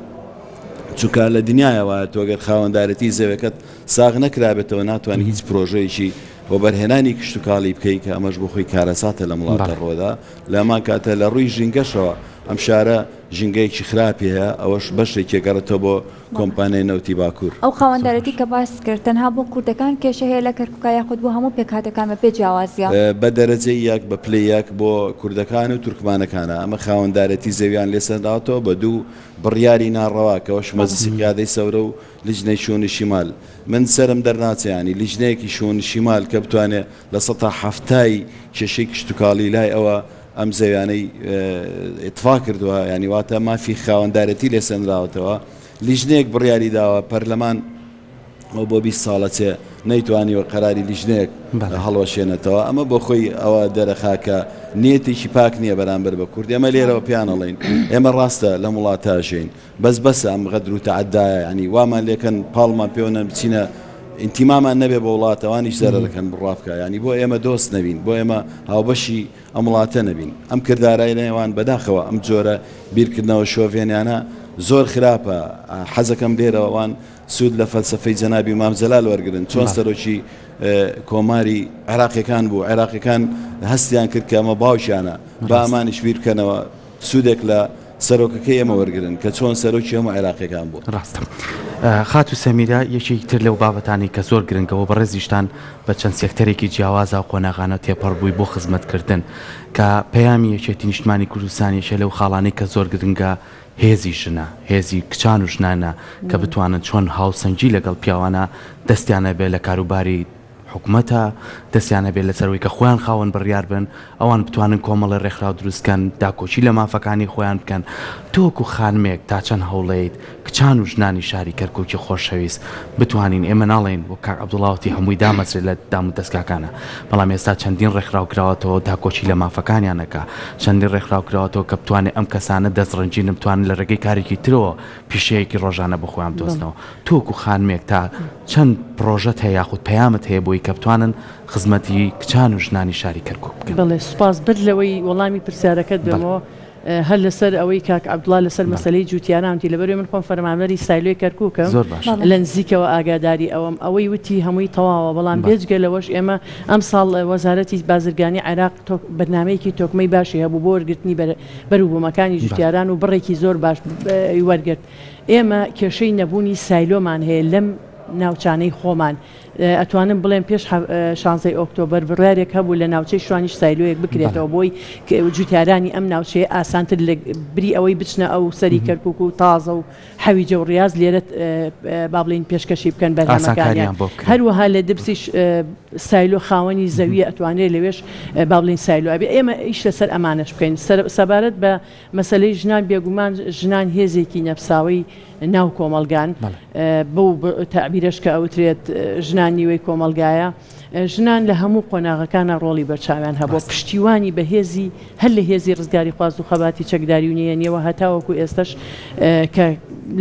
چونکە لە دنیاەوە تۆگەر خاوەنددارەتی زەوەکەت ساغ نەکرابێتەوە ناتوانانی هیچ پرۆژەیەکی بۆ بەرهێنانی کشتتوکاڵی بکەی کە ئەمەش بۆ خۆی کارەساتە لە وڵاتە ڕۆدا لەمان کاتە لە ڕووی ژینگەشەوە ئەم شارە ژینگەیەکی خراپی هەیە ئەوەش بەشێکی گەڕێتەوە بۆ کۆمپانیای نەوتی باکوور. ئەو خاوەنددارەتی کە باس کرد تەنها بۆ کوردەکان کێشە هەیە لە کەرکووکە یاخود بۆ هەموو پێکهاتەکان بە پێ جیاوازیە بە دەرەجەی یەک بە پلەی یەک بۆ کوردەکان و تورکمانەکانە ئەمە خاوەنددارەتی زەویان لێسەنداوەتەوە بە دوو بڕیاری ناڕەوا کەەوەش مەجلیسی پیادەی سەورە و لیژنەی شوێنی شیمال من سرم دەرناچیانی لیژنەیەکی شوێنی شیمال کە بتوانێت لە 170 کێشەی کشتتوکاڵی لای ئەوە ئەم زەویانەی ئتفا کردووە ینی واتە مافی خاوەنددارەتی لێسەندراوەتەوە لیژنەیەک بڕیاری داوە پەرلەمان ئەو بۆ 20 ساڵە چێ نەیتوانیوە قەراری لیژنەیەک هەڵوەشێنێتەوە ئەمە بۆ خۆی ئەوە دەرەخاکە نیەتێکی پاک نییە بەرامبەر بە کورد ئێمە لێرەوە پیانەڵین ئێمە ڕاستە لە وڵاتاژین بەسە ئەم غەدر و تەعەدایە ینی وامان لێکەن پاڵمان پێوەنە بچینە ئینتیمامان نەبێ بە وڵاتەوانیش زەرەکەن بڕافکە ینی بۆ ئێمە دۆست نەبین بۆ ئێمە هاوبەشی ئەم وڵاتە نەبین ئەم کردارای نێوان بەداخەوە ئەم جۆرە بیرکردنەوە شۆڤێنیانە زۆر خراپە حەزەکەم لێرەوەوان سوود لە فەلسەفەی جەنابی ئیمام جەلال وەرگرن چۆن سەرۆکی کۆماری عێراقیەکان بوو عێراقیەکان هەستیان کرد کە ئەمە باوشیانە با ئەمانیش بیر بکەنەوە سوودێک لە سەرۆکەکەی ئێمە وەرگن کە چۆن سەرۆکی هەموو عێراقیەکان بوو. ڕاستە خات و سەمیرە یەکی تر لەو بابەتانی کە زۆر گرنگەوە بە ڕێزیشتان بە چەند سێکتەرێکی جیاوازە و قۆناغانە تێپەڕ بووی بۆ خزمەتکردن کە پەیامی یەکێتی نیشتمانی کوردستانیشە لەو خاڵانەی کە زۆر گرنگە هێزی ژنە هێزی کچان و ژنانە کە بتوانن چۆن هاوسەنگی لەگەڵ پیاوانە دەستیانە بێ لە کاروباری حکوومەتە دەستیانە بێت لە سەرەوەی کە خۆیان خاوەن بڕیار بن ئەوان بتوانن کۆمەڵی ڕێکخراو دروستکەن داکۆچی لە مافەکانی خۆیان بکەن تۆکو خانمێک تا چەند هەوڵەیت کچان و ژنانی شاری کەرکووکی خۆشەویست بتوانین ئێمە ناڵێن بۆ کاک عەبدوڵڵاوەتی هەمووی دامەزرێت لە دام و دەستگاکانە بەڵام ئێستا چەندین ڕێکخراو کراوەتەوە داکۆچی لە مافەکانیانەکە چەندین ڕێکخراو کراوەتەوە کە بتوانێت ئەم کەسانە دەستڕنجین بتوانن لە ڕێگەی کارێکی ترەوە پیشەیەکی ڕۆژانە بە خۆیان دۆستنەوە تۆکو خانمێک تا چەند پرۆژەت هەیە یاخود پەیامت هەیە بۆی کە بتوانن خزمەتی کچان و ژنانی شاری کەرکووک بکەن. بڵێ سوپاس بر لەوەی وەڵامی پرسیارەکەت بێمەوە هەر لەسەر ئەوەی کاک عەبدوڵڵا لەسەر مەسەلەی جوتیارانتی لەبەرێ من خۆم فەرمانبەری سایلۆی کەرکووکم زۆر باش لە نزیکەوە ئاگاداری ئەوەی وتی هەمووی تەواوە بەڵام بێجگە لەوەش ئێمە ئەم ساڵ وەزارەتی بازرگانی عێراق بەرنامەیەکی تۆکمەی باشی هەبوو بۆ وەرگرتنی بەروبوومەکانی جوتیاران و بڕێکی زۆر باش وەرگرت ئێمە کێشەی نەبوونی سایلۆمان هەیە لەم ناوچانەی خۆمان ئەتوانم بڵێن پێش 16 ئۆکتۆبەر بڕارێک هەبوو لە ناوچەی شوانیش سایلۆیەک بکرێتەوە بۆی جوتیارانی ئەم ناوچەیە ئاسانتر لە بری ئەوەی بچنە ئەو سەری کەرکووک و تازە و حەویجە و ڕاز لێرە با بڵین پێشکەشی بکەن بەرهەمەکانیان هەروەها لە دبسیش سایلۆ خاوەنی زەویە ئەتوانێت لەوێش با بڵین سایلۆ ئەبێ ئێمە ئیش لەسەر ئەمانەش بکەین سەبارەت بە مەسەلەی ژنان بێگومان ژنان هێزێکی نەفساوی ناو کۆمەلگان بەو تعبیرش کە ئەوترێت ژنان نیوەی کۆمەلگایە ژنان لە هەموو قۆناغەکانە ڕۆڵی بەرچاویان هەبوو پشتیوانی بە هێزی هەر لە هێزی ڕزگاری خواست و خەباتی چەکداری و نیەنیەوە هەتاوەکو ئێستش کە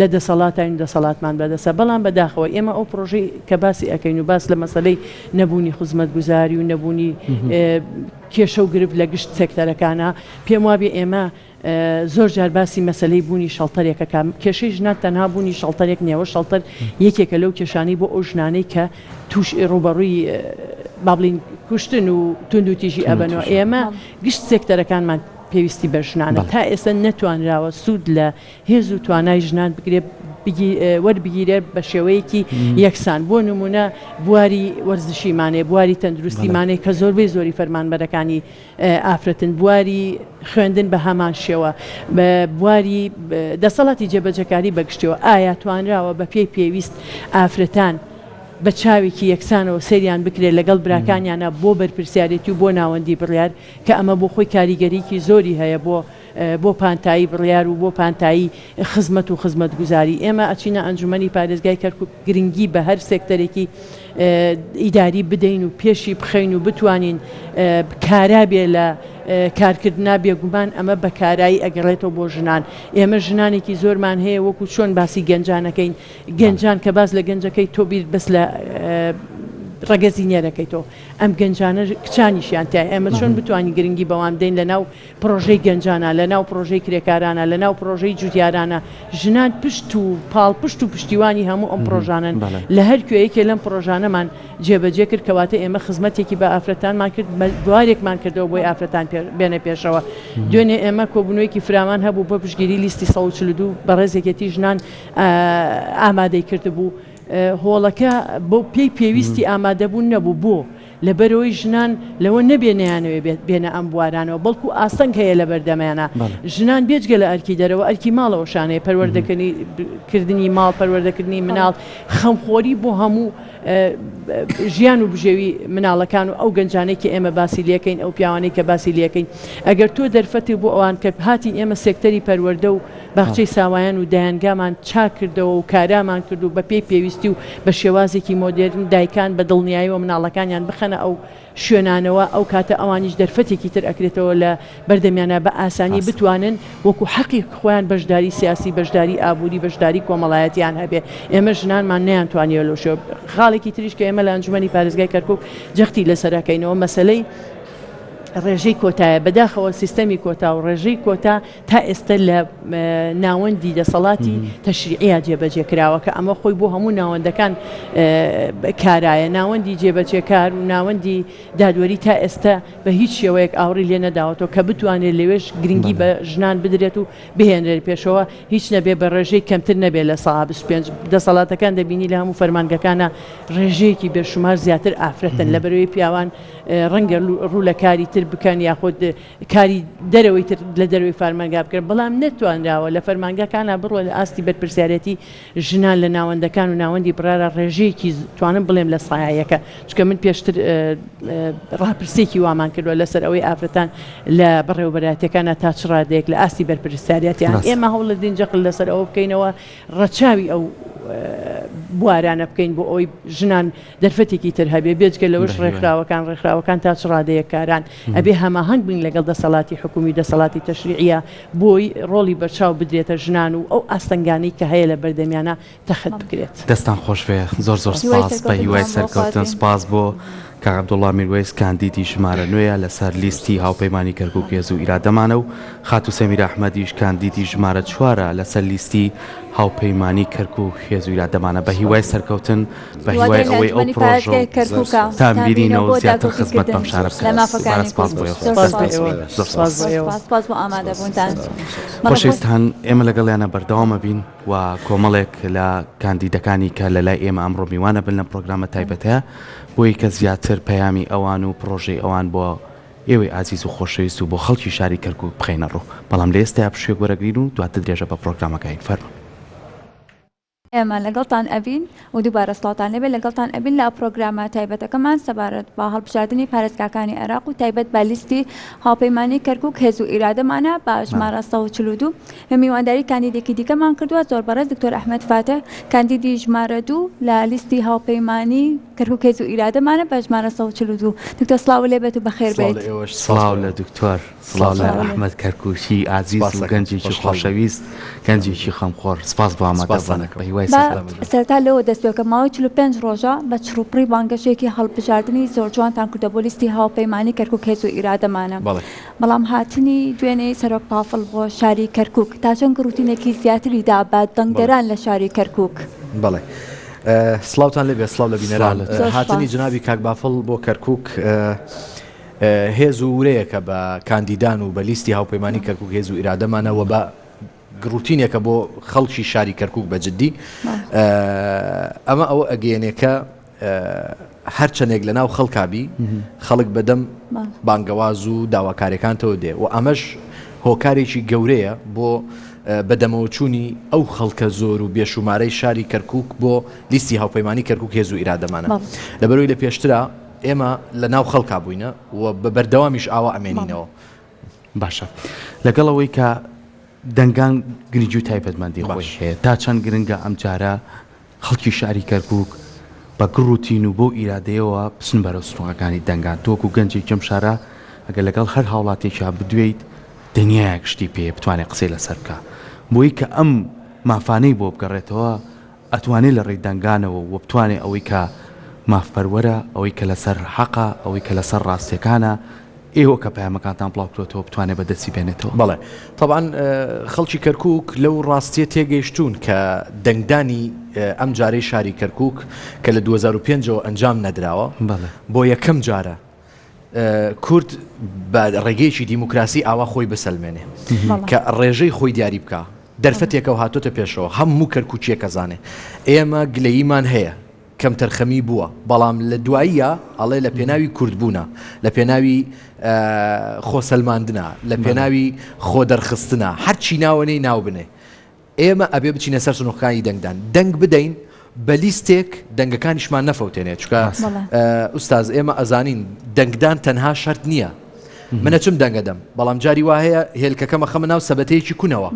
لە دەسەڵاتین دەسەڵاتمان بەدەسە بەڵام بەداخەوە ئێمە ئەو پرۆژەی کە باسی ئەەکەین و باس لە مەسەلەی نەبوونی خزمەتگوزاری و نەبوونی کێشە و گرفت لە گشت سێکتەرەکانە پێم وابێ ئێمە زۆر جار باسی مەسلەی بوونی شەڵتەرێکەکە کێشەی ژنان تەنها بوونی شەڵتەرێک نێوە شەڵتەر یەکێکە لەو کێشانەی بۆ ئەو ژنانەی کە توش ڕوبەڕووی با بڵین کوشتن و تونند و تیژی ئەبەنەوە ئێمە گشت سێکتەرەکانمان پێویستی بە ژنانە تا ئێستا نەتوانراوە سوود لە هێز و توانای ژنان بگرێت وەربگیرێ بە شێوەیەکی یەکسان بۆ نمونە بواری وەرزشیمانێ بواری تەندروستیمانێ کە زۆربەی زۆری فەرمانبەرەکانی ئافرەتن بواری خوێندن بە هەمان شێوە بە بواری دەسەڵاتی جێبەجەکاری بەگشتەوە ئایا توانراوە بە پێی پێویست ئافرەتان بە چاوێکی یەکسانەوە سەریان بکرێت لەگەڵ براکانیانە بۆ بەرپرسیارەتی و بۆ ناوەندی بڕیار کە ئەمە بۆ خۆی کاریگەریکی زۆری هەیە بۆ پانتایی بڕیار و بۆ پانتایی خزمەت و خزمەتگوزاری ئێمە ئەچینە ئەنجومەنی پارێزگای کەرکووک گرنگی بە هەر سێکتەرێکی ئیداری بدەین و پێشی بخەین و بتوانین کارابێ لە کارکردنا بێگومان ئەمە بە کارایی ئەگەڕێتەوە بۆ ژنان ئێمە ژنانێکی زۆرمان هەیە وەکو چۆن باسی گەنجانەکەین گەنجان کە باز لە گەنجەکەی تۆ بیر بەس لە ڕەگەزی نێرەکەیتەوە ئەم گەنجانە کچانیشیان تای ئێمە چۆن بتوانین گرنگی بەوان بدەین لە ناو پرۆژەی گەنجانە لە ناو پرۆژەی کرێکارانە لە ناو پرۆژەی جوتیارانە ژنان پشت و پاڵ پشت و پشتیوانی هەموو ئەم پرۆژانن لە هەر کوێیەکێ لەم پرۆژانەمان جێبەجێ کرد کەواتە ئێمە خزمەتێکی بە ئافرەتانمان کرد بوارێکمان کردەوە بۆی ئافرەتان بێنە پێشەوە دوێنێ ئێمە کۆبوونەوەیکی فرامان هەبوو بۆ پشتگیری لیستی 142 بە ڕێزێکەتی ژنان ئامادەی کردبوو هۆڵەکە بۆ پێی پێویستی ئامادەبوون نەبوو بۆ لەبەرەوەی ژنان لەوە نەبێنیانەوە بێنە ئەم بوارانەوە بەڵکو ئاسەنگ هەیە لە بەردەمایانە ژنان بێجگە لە ئەرکی دەرەوە ئەرکی ماڵەوە شانەیە پەروەردەکردنی ماڵ پەروەردەکردنی مناڵ خەمخۆری بۆ هەموو ژیان و بژێوی مناڵەکان و ئەو گەنجانێکی ئێمە باسی لەکەین ئەو پیاوانەی کە باسی لەکەین ئەگەر تۆ دەرفەتی بۆ ئەوان کە هاتین ئێمە سێکتەری پەروەردە و باخچەی ساوایان و دایانگامان چاک کردەوە و کارامان کرد و بە پێی پێویستی و بە شێوازێکی مۆدێرن دایکان بە دڵنیاییەوە مناڵەکانیان بخەنە ئەو شوێنانەوە ئەو کاتە ئەوانیش دەرفەتێکی تر ئەکرێتەوە لە بەردەمیانە بە ئاسانی بتوانن وەکو حەقی خۆیان بەشداری سیاسی بەشداری ئابووری بەشداری کۆمەڵایەتیان هەبێ ئێمە ژنانمان نەیانتوانیەوە لەو شێوە خاڵێکی تریش کە ئێمە لە ئەنجومەنی پارێزگای کەرکووک جەختی لەسەرەکەینەوە مەسەلەی ڕێژەی کۆتایە بەداخەوە سیستەمی کۆتا و ڕێژەی کۆتا تا ئێستا لە ناوەندی دەسەڵاتی تەشریعیا جێبەجێ کراوە کە ئەمە خۆی بۆ هەموو ناوەندەکان کارایە ناوەندی جێبەجێکار و ناوەندی دادوەری تا ئێستا بە هیچ شێوەیەک ئاوڕی لێ نەداوەتەوە کە بتوانێت لەوێش گرنگی بە ژنان بدرێت و بهێنرێت پێشەوە هیچ نەبێ بە ڕێژەی کەمتر نەبێت لە ساڵ 25 دەسەڵاتەکان دەبینی لە هەموو فەرمانگەکانە ڕێژەیەکی بێشمار زیاتر ئافرەتن لە بەرەوەی پیاوان ڕەنگە ڕوو لە کاری تر بکەن یاخود کاری دەرەوەی تر لە دەروی فەرمانگا بکرد بەڵام نەتوانراوە لە فەرمانگەکانە بڕوە لە ئاستی بەرپرسیارەتی ژنان لە ناوەندەکان و ناوەندی برارە ڕێژەیەکی توانم بڵێم لە سایەکە چکە من پێشتر ڕاپرسێکی وامان کردووە لەسەر ئەوەی ئافرەتان لە بەڕێوەبەراتەکانە تا چ ڕادەیەک لە ئاستی بەرپرسیارەتیان ئێمە هەوڵ دین جەقل لەسەر ئەوە بکەینەوە ڕەچاوی ئەو بوارانە بکەین بۆ ئەوی ژنان دەرفەتێکی تر هەبێ بێجگە لەوەش ڕێکخراوەکان تا چ ڕادەیەکاران ئەبێ هەماهەنگ بین لەگەڵ دەسەڵاتی حکومی دەسەڵاتی تەشریعیە بۆی ڕۆڵی بەرچاو بدرێتە ژنان و ئەو ئاستەنگانەی کە هەیە لە بەردەمیانە تەخت بکرێت. دەستان خۆش بێ زۆر سپاس بە هیوای سەرکەوتن سپاس بۆ کاک عەبدوڵڵا میروێس کاندیدی ژمارە نوێیە لەسەر لیستی هاوپەیمانی کەرکووک هێز و ئیرادەمانە و خاتو سەمیر ئەحمەدیش کاندیدی ژمارە 4 لەسەر لیستی هاوپەیمانی کەرکووک هێز و ایرادەمانە بە هیوای سەرکەوتن بە هیوای ئەوەی ئەو پرۆژە تامبیرینەوە زیاتر خزمەت بەم شارە بکەن. سپاس بۆ ئامادەبوونتان. خۆشەویستان ئێمە لەگەڵیانە بەردەوامە بین و کۆمەڵێک لە کاندیدەکانی کە لە لای ئێمە ئەمڕۆ میوانە بن لە پرۆگرامە تایبەتەیە بۆی کە زیاتر پەیامی ئەوان و پرۆژەی ئەوان بۆ ئێوەی ئازیز و خۆشەویست و بۆ خەڵکی شاری کەرکووک بخەینە ڕوو بەڵام لە ئێستا پشوێک وەرەگرین و دواتر درێژە بە پرۆگرامەکەین فەرمە. ئێمە لەگەڵتان ئەبین و دووبارە سڵاتان لەبێ لەگەڵتان ئەبین لە پرۆگرامە تایبەتەکەمان سەبارەت بە هەڵبژاردننی پارێزگاکانی عێراق و تایبەت بە لیستی هاوپەیمانی کەرکووک هێز و ئیرادەمانە بە ژمارە 142 میوانداری کاندیدێکی دیکەمان کردووە زۆر بەڕێز دکتۆر ئەحمەد فاتح کاندیدی ژمارە 2 لە لیستی هاوپەیمانی کەرکووک هێز و ئیرادەمانە بە ژمارە 142 دکتۆر سڵاو لێبێت و بەخێر بێت. سڵاو لە دکتۆر سڵاو لە ئەحمەد کەرکووکی ئازیز و گەنجێکی خۆشەویست گەنجێکی خەمخۆر سپاس بۆ ئامادەبوونەکە بە هیوای سەرتا لەوە دەست پێ کە ماوەی 45 ڕۆژە بە چڕوپڕی بانگەشێکی هەڵبژاردننی زۆر جوانتان کردە بۆ لیستی هاوپەیمانی کەرکووک هێز و ئیرادەمانە بەڵام هاتنی دوێنێ سەرۆک پافڵ بۆ شاری کەرکووک تا چەند ڕوتینێکی زیاتری دا بە دەنگدەران لە شاری کەرکووک. بەڵێ سڵاوتان لێبێ سڵاو لە بینەران هاتنی جنابی کاک بافڵ بۆ کەرکووک هێز و ورەیەکە بە کاندیدان و بە لیستی هاوپەیمانی کەرکووک هێز و ئیرادەمانەوە بە گروتینێکە بۆ خەڵکی شاری کەرکووک بەجددی ئەمە ئەوە ئەگەیەنێکە هەرچەندێک لە ناو خەڵکابی خەڵک بەدەم بانگەواز و داواکارەکانتەوە دێ و ئەمەش هۆکارێکی گەورەیە بۆ بەدەمەوەچوونی ئەو خەڵکە زۆر و بێشومارەی شاری کەرکووک بۆ لیستی هاوپەیمانی کەرکووک هێز و ئیرادەمانە لەبەرەوەی لە پێشترا ئێمە لە ناو خەڵکا بووینە و بە بەردەوامیش ئاوا ئەمێنینەوە. باشە لەگەڵەوەی کە دەنگان گرنگی و تایبەتمەندی خۆی هەیە تا چەند گرنگە ئەم جارە خەڵکی شاری کەرکووک بە گڕوتین و بۆ ئیرادەیەوە بچن بەرەو سوڕەکانی دەنگان تۆکو گەنجێکی ئەم شارە ئەگەر لەگەڵ هەر هاوڵاتێکا بدوێیت دنیایەک شتی پێ بتوانێت قسەی لەسەر بکە بۆی کە ئەم مافانەی بۆ بگەڕێتەوە ئەتوانێت لە ڕێی دەنگانەوە و بتوانێت ئەوەی کە مافپەروەرە ئەوەی کە لەسەر حەقە ئەوەی کە لەسەر ڕاستیەکانە ئێوە کە پەیامەکانتان بڵاوکرێتەوە بتوانێت بەدەستی بێنێتەوە. بەڵێ طبعاً خەڵکی کەرکووک لەو ڕاستیە تێگەیشتون کە دەنگدانی ئەم جارەی شاری کەرکووک کە لە 2005ەوە ئەنجام نەدراوە بۆ یەکەم جارە کورد بە ڕێگەیەکی دیموکراسی ئاوا خۆی بسەلمێنێ کە ڕێژەی خۆی دیاری بکە دەرفەتێکە و هاتۆتە پێشەوە هەموو کەرکووچیەکە زانێ ئێمە گلەییمان هەیە کەم تەرخەمی بووە بەڵام لە دواییە ئەڵێ لە پێناوی کوردبوونە لە پێناوی خۆسەلماندنە لە پێناوی خۆدەرخستنە هەرچی ناوەنەی ناو بنێ ئێمە ئەبێ بچینە سەر سنووخەکانی دەنگدان دەنگ بدەین بە لیستێک دەنگەکانیشمان نەفەوتێنێت چکە ئوستاز ئێمە ئەزانین دەنگدان تەنها شەرت نییە منە چم دەنگەدەم بەڵام جاری وایە هێلکەکەمە خەمە ناو سەبەتەیەکی کوونەوە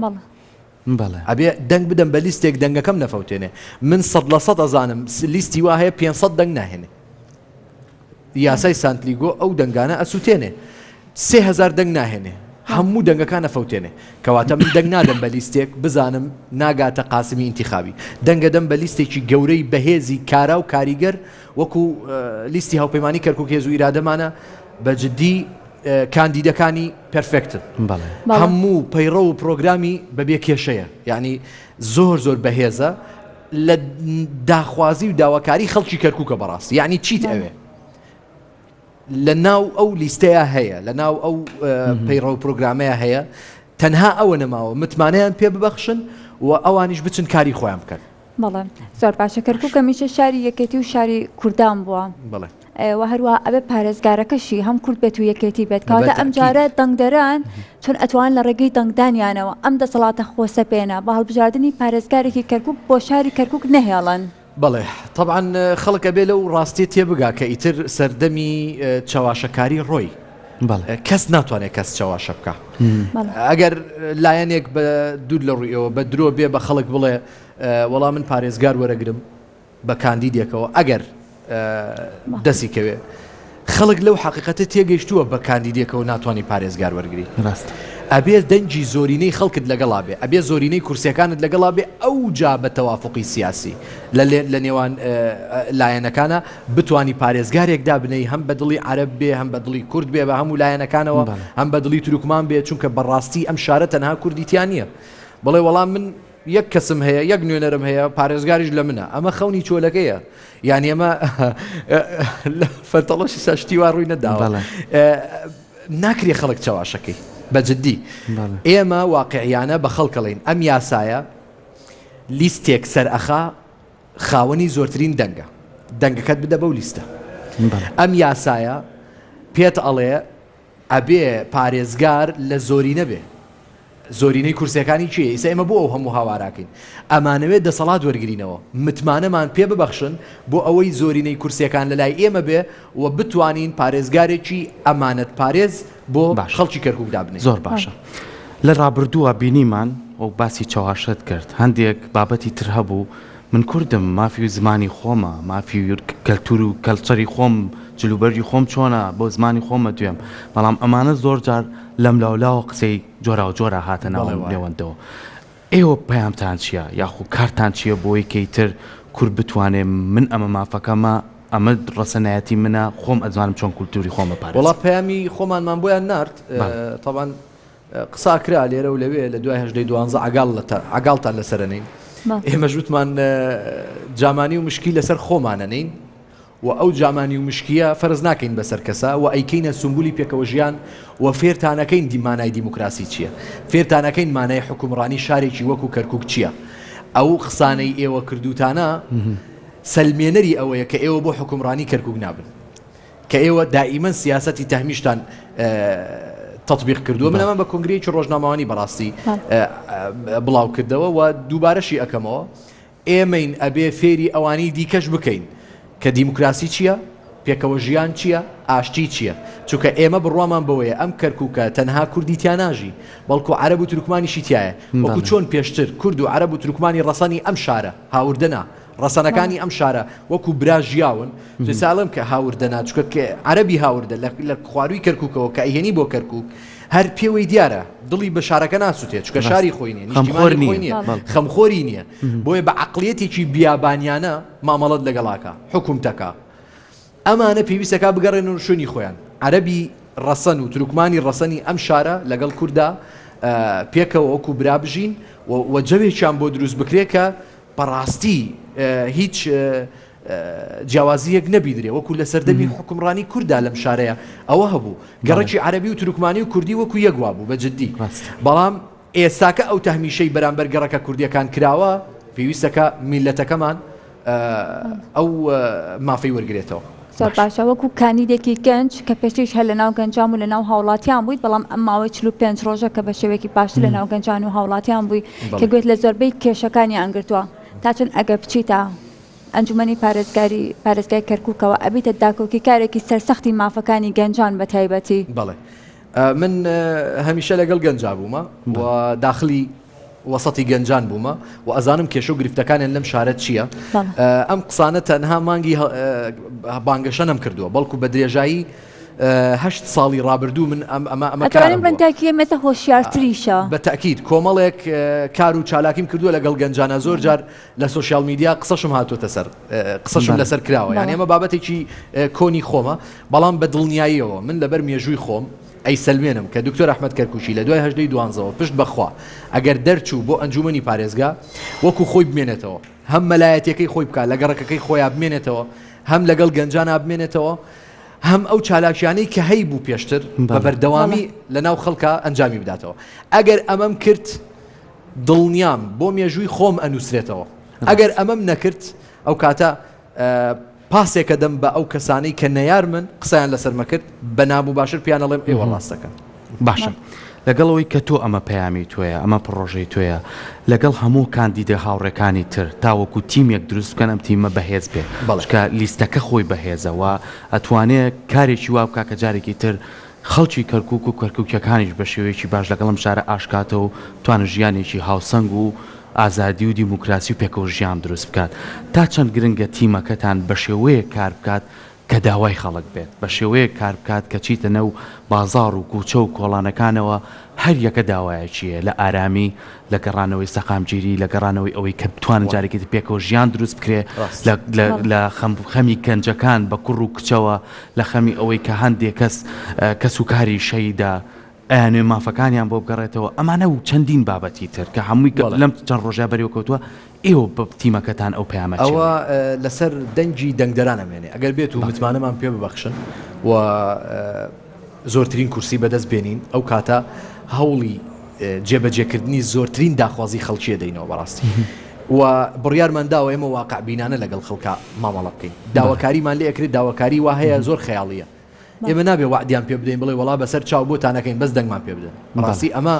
ئەبێ دەنگ بدەم بە لیستێک دەنگەکەم نەفەوتێنێ من 100% ئەزانم لیستی وا هەیە 500 دەنگ ناهێنێ یاسای سانتلیگۆ ئەو دەنگانە ئەسووتێنێ 3000 دەنگ ناهێنێ هەموو دەنگەکان نەفەوتێنێ کەواتە من دەنگ نادەم بە لیستێک بزانم ناگاتە قاسمی ئینتیخابی دەنگەدەم بە لیستێکی گەورەی بەهێزی کارا و کاریگەر وەکو لیستی هاوپەیمانی کەرکووک هێز و ئیرادەمانە بەجددی کاندیدەکانی پرفکتن هەموو پەیڕە و پرۆگرامی بەبێ کێشەیە یعنی زۆر بەهێزە لە داخوازی و داواکاری خەڵکی کەرکووکە بەڕاستی یعنی چیت ئەوێ لە ناو ئەو لیستەیە هەیە لە ناو ئەو پەیڕە و پرۆگرامەیە هەیە تەنها ئەوە نەماوە متمانەیان پێ ببەخشن و ئەوانیش بچن کاری خۆیان بکەن. بەڵێ زۆر باشە کەرکووکە میشە شاری یەکێتی و شاری کوردان بووە و هەروە ئەبێ پارێزگارەکەشی هەم کورد بێت و یەکێتی بێت کاتە ئەم جارە دەنگدەران چون ئەتوان لە ڕێگەی دەنگدانیانەوە ئەم دەسەڵاتە خۆسە پێێنە بە هەڵبژاردننی پارێزگارێکی کەرکووک بۆ شاری کەرکووک نەهێڵن. بەڵێ طبعاً خەڵکە بێ لەو ڕاستی تێبگا کە ئیتر سەردەمی چاواشەکاری ڕۆی کەس ناتوانێت کەس چاواشە بکە ئەگەر لایەنێک بە دوور لە ڕوویەوە بە درۆ بێ بە خەڵک بڵێ وەڵام من پارێزگار وەرەگرم بە کاندیدێکەوە ئەگەر دەستی کەوێ خەڵک لەو حقیقەتە تێگەیشتووە بە کاندیدێکەوە ناتوانانی پارێزگار وەرگری ئەبێ دەنجی زۆرینەی خەڵکت لەگەڵا بێ ئەبێ زۆرینەی کورسیەکانت لەگەڵا بێ ئەو جا بە تەوافقی سیاسی لە نێوان لایەنەکانە بتانی پارێزگارێکدا بنەی هەم بە دڵی عەرەب بێ هەم بە دڵی کورد بێ بە هەموو لایەنەکانەوە هەم بە دڵی تورکمان بێ چونکە بەڕاستی ئەم شارە تەنها کوردیتیان نییە بڵێ وەڵام من یەک کەسم هەیە یەک نوێنەرم هەیە پارێزگاریش لە منە ئەمە خەونی چۆلەکەیە یعنی ئەمە فەرتەڵەشی سەشتی وا ڕووی نەداوە ناکرێ خەڵک چاواشەکەی بەجددی ئێمە واقعیانە بە خەڵکەڵین ئەم یاسایە لیستێک سەرئەخا خاوەنی زۆرترین دەنگەکەت بدە بەو لیستە ئەم یاسایە پێت ئەڵێ ئەبێ پارێزگار لە زۆرینە بێ زۆرینەی کورسەکانی چیە ئیسا ئێمە بۆ ئەو هەموو هاواراکەین ئەمانەوێت دەسەڵات وەرگرینەوە متمانەمان پێ ببەخشن بۆ ئەوەی زۆرینەی کورسەکان لە لای ئێمە بێ و بتوانین پارێزگارێکی ئەمانەت پارێز بۆ خەڵکی کەرکووکدا بنێ زۆر باشە لە ڕابردووە بینیمان ئەو باسی چاواشت کرد هەندێک بابەتی تر هەبوو من کوردم مافی و زمانی خۆمە مافی کەلتور و کەلچەری خۆم جلوبەری خۆم چۆنە بۆ زمانی خۆمە دوێم بەڵام ئەمانە زۆر جار لەم لاولاوە قسەی جۆرا و جۆرە هاتە ناو لێوەندەوە ئێوە پەیامتان چییە یاخو کارتان چییە بۆی کەیتر کورد بتوانێ من ئەمە مافەکەمە ئەمە ڕەسەنایەتی منە خۆم ئەزانم چۆن کولتوری خۆمە پارێز وڵا پەیامی خۆمانمان بۆیان نارد طبعاً قساکرا لێرە و لەوێ لە دوای هەژدەی دوانزە عەگاڵتان لەسەرەنین ئێمە ژوتمان جامانی و مشکی لەسەر خۆمانەنین و ئەو جامانی و مشکیە فەرز ناکەین بەسەر کەسە و ئەیکەینە سمبولی پێکەوە ژیان و فێرتانەکەین دیمانای دیموکراسی چییە فێرتانەکەین مانای حکومڕانی شارێکی وەکو کەرکووک چییە ئەو قسانەی ئێوە کردوتانە سەلمێنەری ئەوەیە کە ئێوە بۆ حکومڕانی کەرکووک نابن کە ئێوە دائیمەن سیاسەتی تەهمیشتان تطبیق کردووە من ئەمە بە کۆنگرەیەکی ڕۆژنامەوانی بەڕاستی بڵاو کردەوە و دووبارەشی ئەەکەمەوە ئێمەین ئەبێ فێری ئەوانەی دیکەش بکەین کە دیموکراسی چییە پێکەوە ژیان چییە ئاشتی چییە چونکە ئێمە بڕوامان بەوەیە ئەم کەرکووکە تەنها کوردیتیان ناژی بەڵکو عەرەب و تورکمانیشی تایە وەکو چۆن پێشتر کورد و عەرەب و تورکمانی ڕەسەنی ئەم شارە هاوردەنا ڕەسەنەکانی ئەم شارە وەکو برا ژیاون ساڵم کە هاوردەنا چکە کە عەرەبی هاوردە لە خواروی کەرکووکەوە کە ئەیهێنی بۆ کەرکووک هەر پێوەی دیارە دڵی بە شارەکە ناسووتێت چکە شاری خۆی نیە خەمخۆری نییە بۆیە بە عەقڵیەتێکی بیابانیانە مامەڵەت لەگەڵاکە حکومتەکە ئەمانە پێویستەکە بگەڕێن و شوێنی خۆیان عەرەبی ڕەسەن و تورکمانی ڕەسەنی ئەم شارە لەگەڵ کووردا پێکەوە وەکو برا بژین و جەوێکیان بۆ دروست بکرێت کە بەڕاستی هیچ جیاوازیەک نەبیدرێ وەکو لە سەردەمی حکومڕانی کووردا لەم شارەیە ئەوە هەبوو گەڕێکی عەرەبی و تورکمانی و کوردی وەکو یەکوا بوو بەجددی بەڵام ئێستاکە ئەو تەهمیشەی بەرامبەر گەڕەکە کوردیەکان کراوە پێویستەکە میلەتەکەمان ئەو مافەی وەرگێتەوە زۆر باشە وەکو کاندیدێکی گەنج کە پێشتریش هەر لە ناو گەنجام و لە ناو هاوڵاتیان بوویت بەڵام ئەم ماوەی 45 ڕۆژە کە بە شێوەیەکی باشتر لە ناو گەنجان و هاوڵاتیان بووی کە گوێت لە زۆربەی کێشەکانی ئەنگرتووە تا چەند ئەگە بچیتە ئەنجومەنی پارێزگای کەرکووکەوە ئەبیتە داکۆکی کارێکی سەرسەختی مافەکانی گەنجان بە تایبەتی بەڵێ من هەمیشە لەگەڵ گەنجا بوومە و داخلی وەسەتی گەنجان بوومە و ئەزانم کێشە و گرفتەکانیان لەم شارەت چییە ئەم قسانە تەنها مانگی بانگەشە نەم کردووە بەڵکو بە درێژایی هەشت ساڵی ڕابردوو من ئەمە ئەتوانین بەنداکیە مێتە هۆشیارتریشە بەتەکید کۆمەڵێک کار و چالاکیم کردووە لەگەڵ گەنجانە زۆر جار لە سوۆسیال میدیا قسەشم هاتوۆتە سەر قسەشم لەسەر کراوە یان ئێمە بابەتێکی کۆنی خۆمە بەڵام بە دڵنیاییەوە من لەبەر مێژووی خۆم ئەی سلمێنم کە دکتۆر ئەحمەد کەرکوچی لە دوای هەژدەی دوانزەوە پشت بەخوا ئەگەر دەرچوو بۆ ئەنجومەنی پارێزگا وەکو خۆی بمێنێتەوە هەم مەلایەتەکەی خۆی بکات لە گەڕەکەکەی خۆیان بمێنێتەوە هەم لەگەڵ گەنجانە بمێنێتەوە هەم ئەو چالاکیانەی کە هەی بوو پێشتر بە بەردەوامی لەناو خەڵکە ئەنجامی بداتەوە ئەگەر ئەمەم کرد دڵنیام بۆ مێژووی خۆم ئەنووسرێتەوە ئەگەر ئەمەم نەکرد ئەو کاتە پاسێکە دەم بە ئەو کەسانەی کە نەیار من قسەیان لەسەر مەکرد بە نام و باشتر پیان ئەڵێم ئێوە ڕاستەکەن باشە لەگەڵەوەی کە تۆ ئەمە پەیامی تۆیە ئەمە پڕۆژەی تۆیە لەگەڵ هەموو کاندیدە هاوڕێکانی تر تاوەکو تیمێک دروست بکەن ئەم تیمە بەهێز بێ بەڵکە لیستەکە خۆی بەهێزەوە ئەتوانێت کارێکی وا بکە کە جارێکی تر خەڵکی کەرکووک و کەرکووکیەکانیش بە شێوەیەکی باش لەگەڵم شارە ئاشکاتە و توانە ژیانێکی هاوسەنگ و ئازادی و دیموکراسی و پێکەوە ژیان دروست بکات تا چەند گرنگە تیمەکەتان بە شێوەیە کار بکات کە داوای خەڵک بێت بە شێوەیە کار بکات کە چیتە نەو بازاڕ و کوچە و کۆڵانەکانەوە هەر یەکە داوایەکیە لە ئارامی لە گەڕانەوەی سەقامگیری لە گەڕانەوەی ئەوەی کە بتوانن جارێکی پێکەوە ژیان دروست بکرێ لە خەمی گەنجەکان بە کوڕ و کچەوە لە خەمی ئەوەی کە هەندێک کەس و کاری شەیدا ئەیانێ مافەکانیان بۆ بگەڕێتەوە ئەمانە و چەندین بابەتی تر کە هەمووی لەم چەند ڕۆژە بەریوکەوتووە ئێوە بە تیمەکەتان ئەو پەیامە ئەوە لەسەر دەنگی دەنگدەران ئەمێنێ ئەگەر بێت و متمانەمان پێ ببەخشن و زۆرترین کورسی بەدەست بێنین ئەو کاتە هەوڵی جێبەجێکردنی زۆرترین داخوازی خەڵکیە دەینەوە بەڕاستی و بڕیارمان داوە ئێمە واقع بینانە لەگەڵ خەڵکە مامەڵە بکەین داواکاریمان لێ ئەکرێت داواکاری وا هەیە زۆر خەیاڵیە ئێمە نابێ وعدیان پێ بدەین بڵێ وڵا بەسەر چاو بۆتانەکەین بەس دەنگمان پێ بدەن ڕاستی ئەمە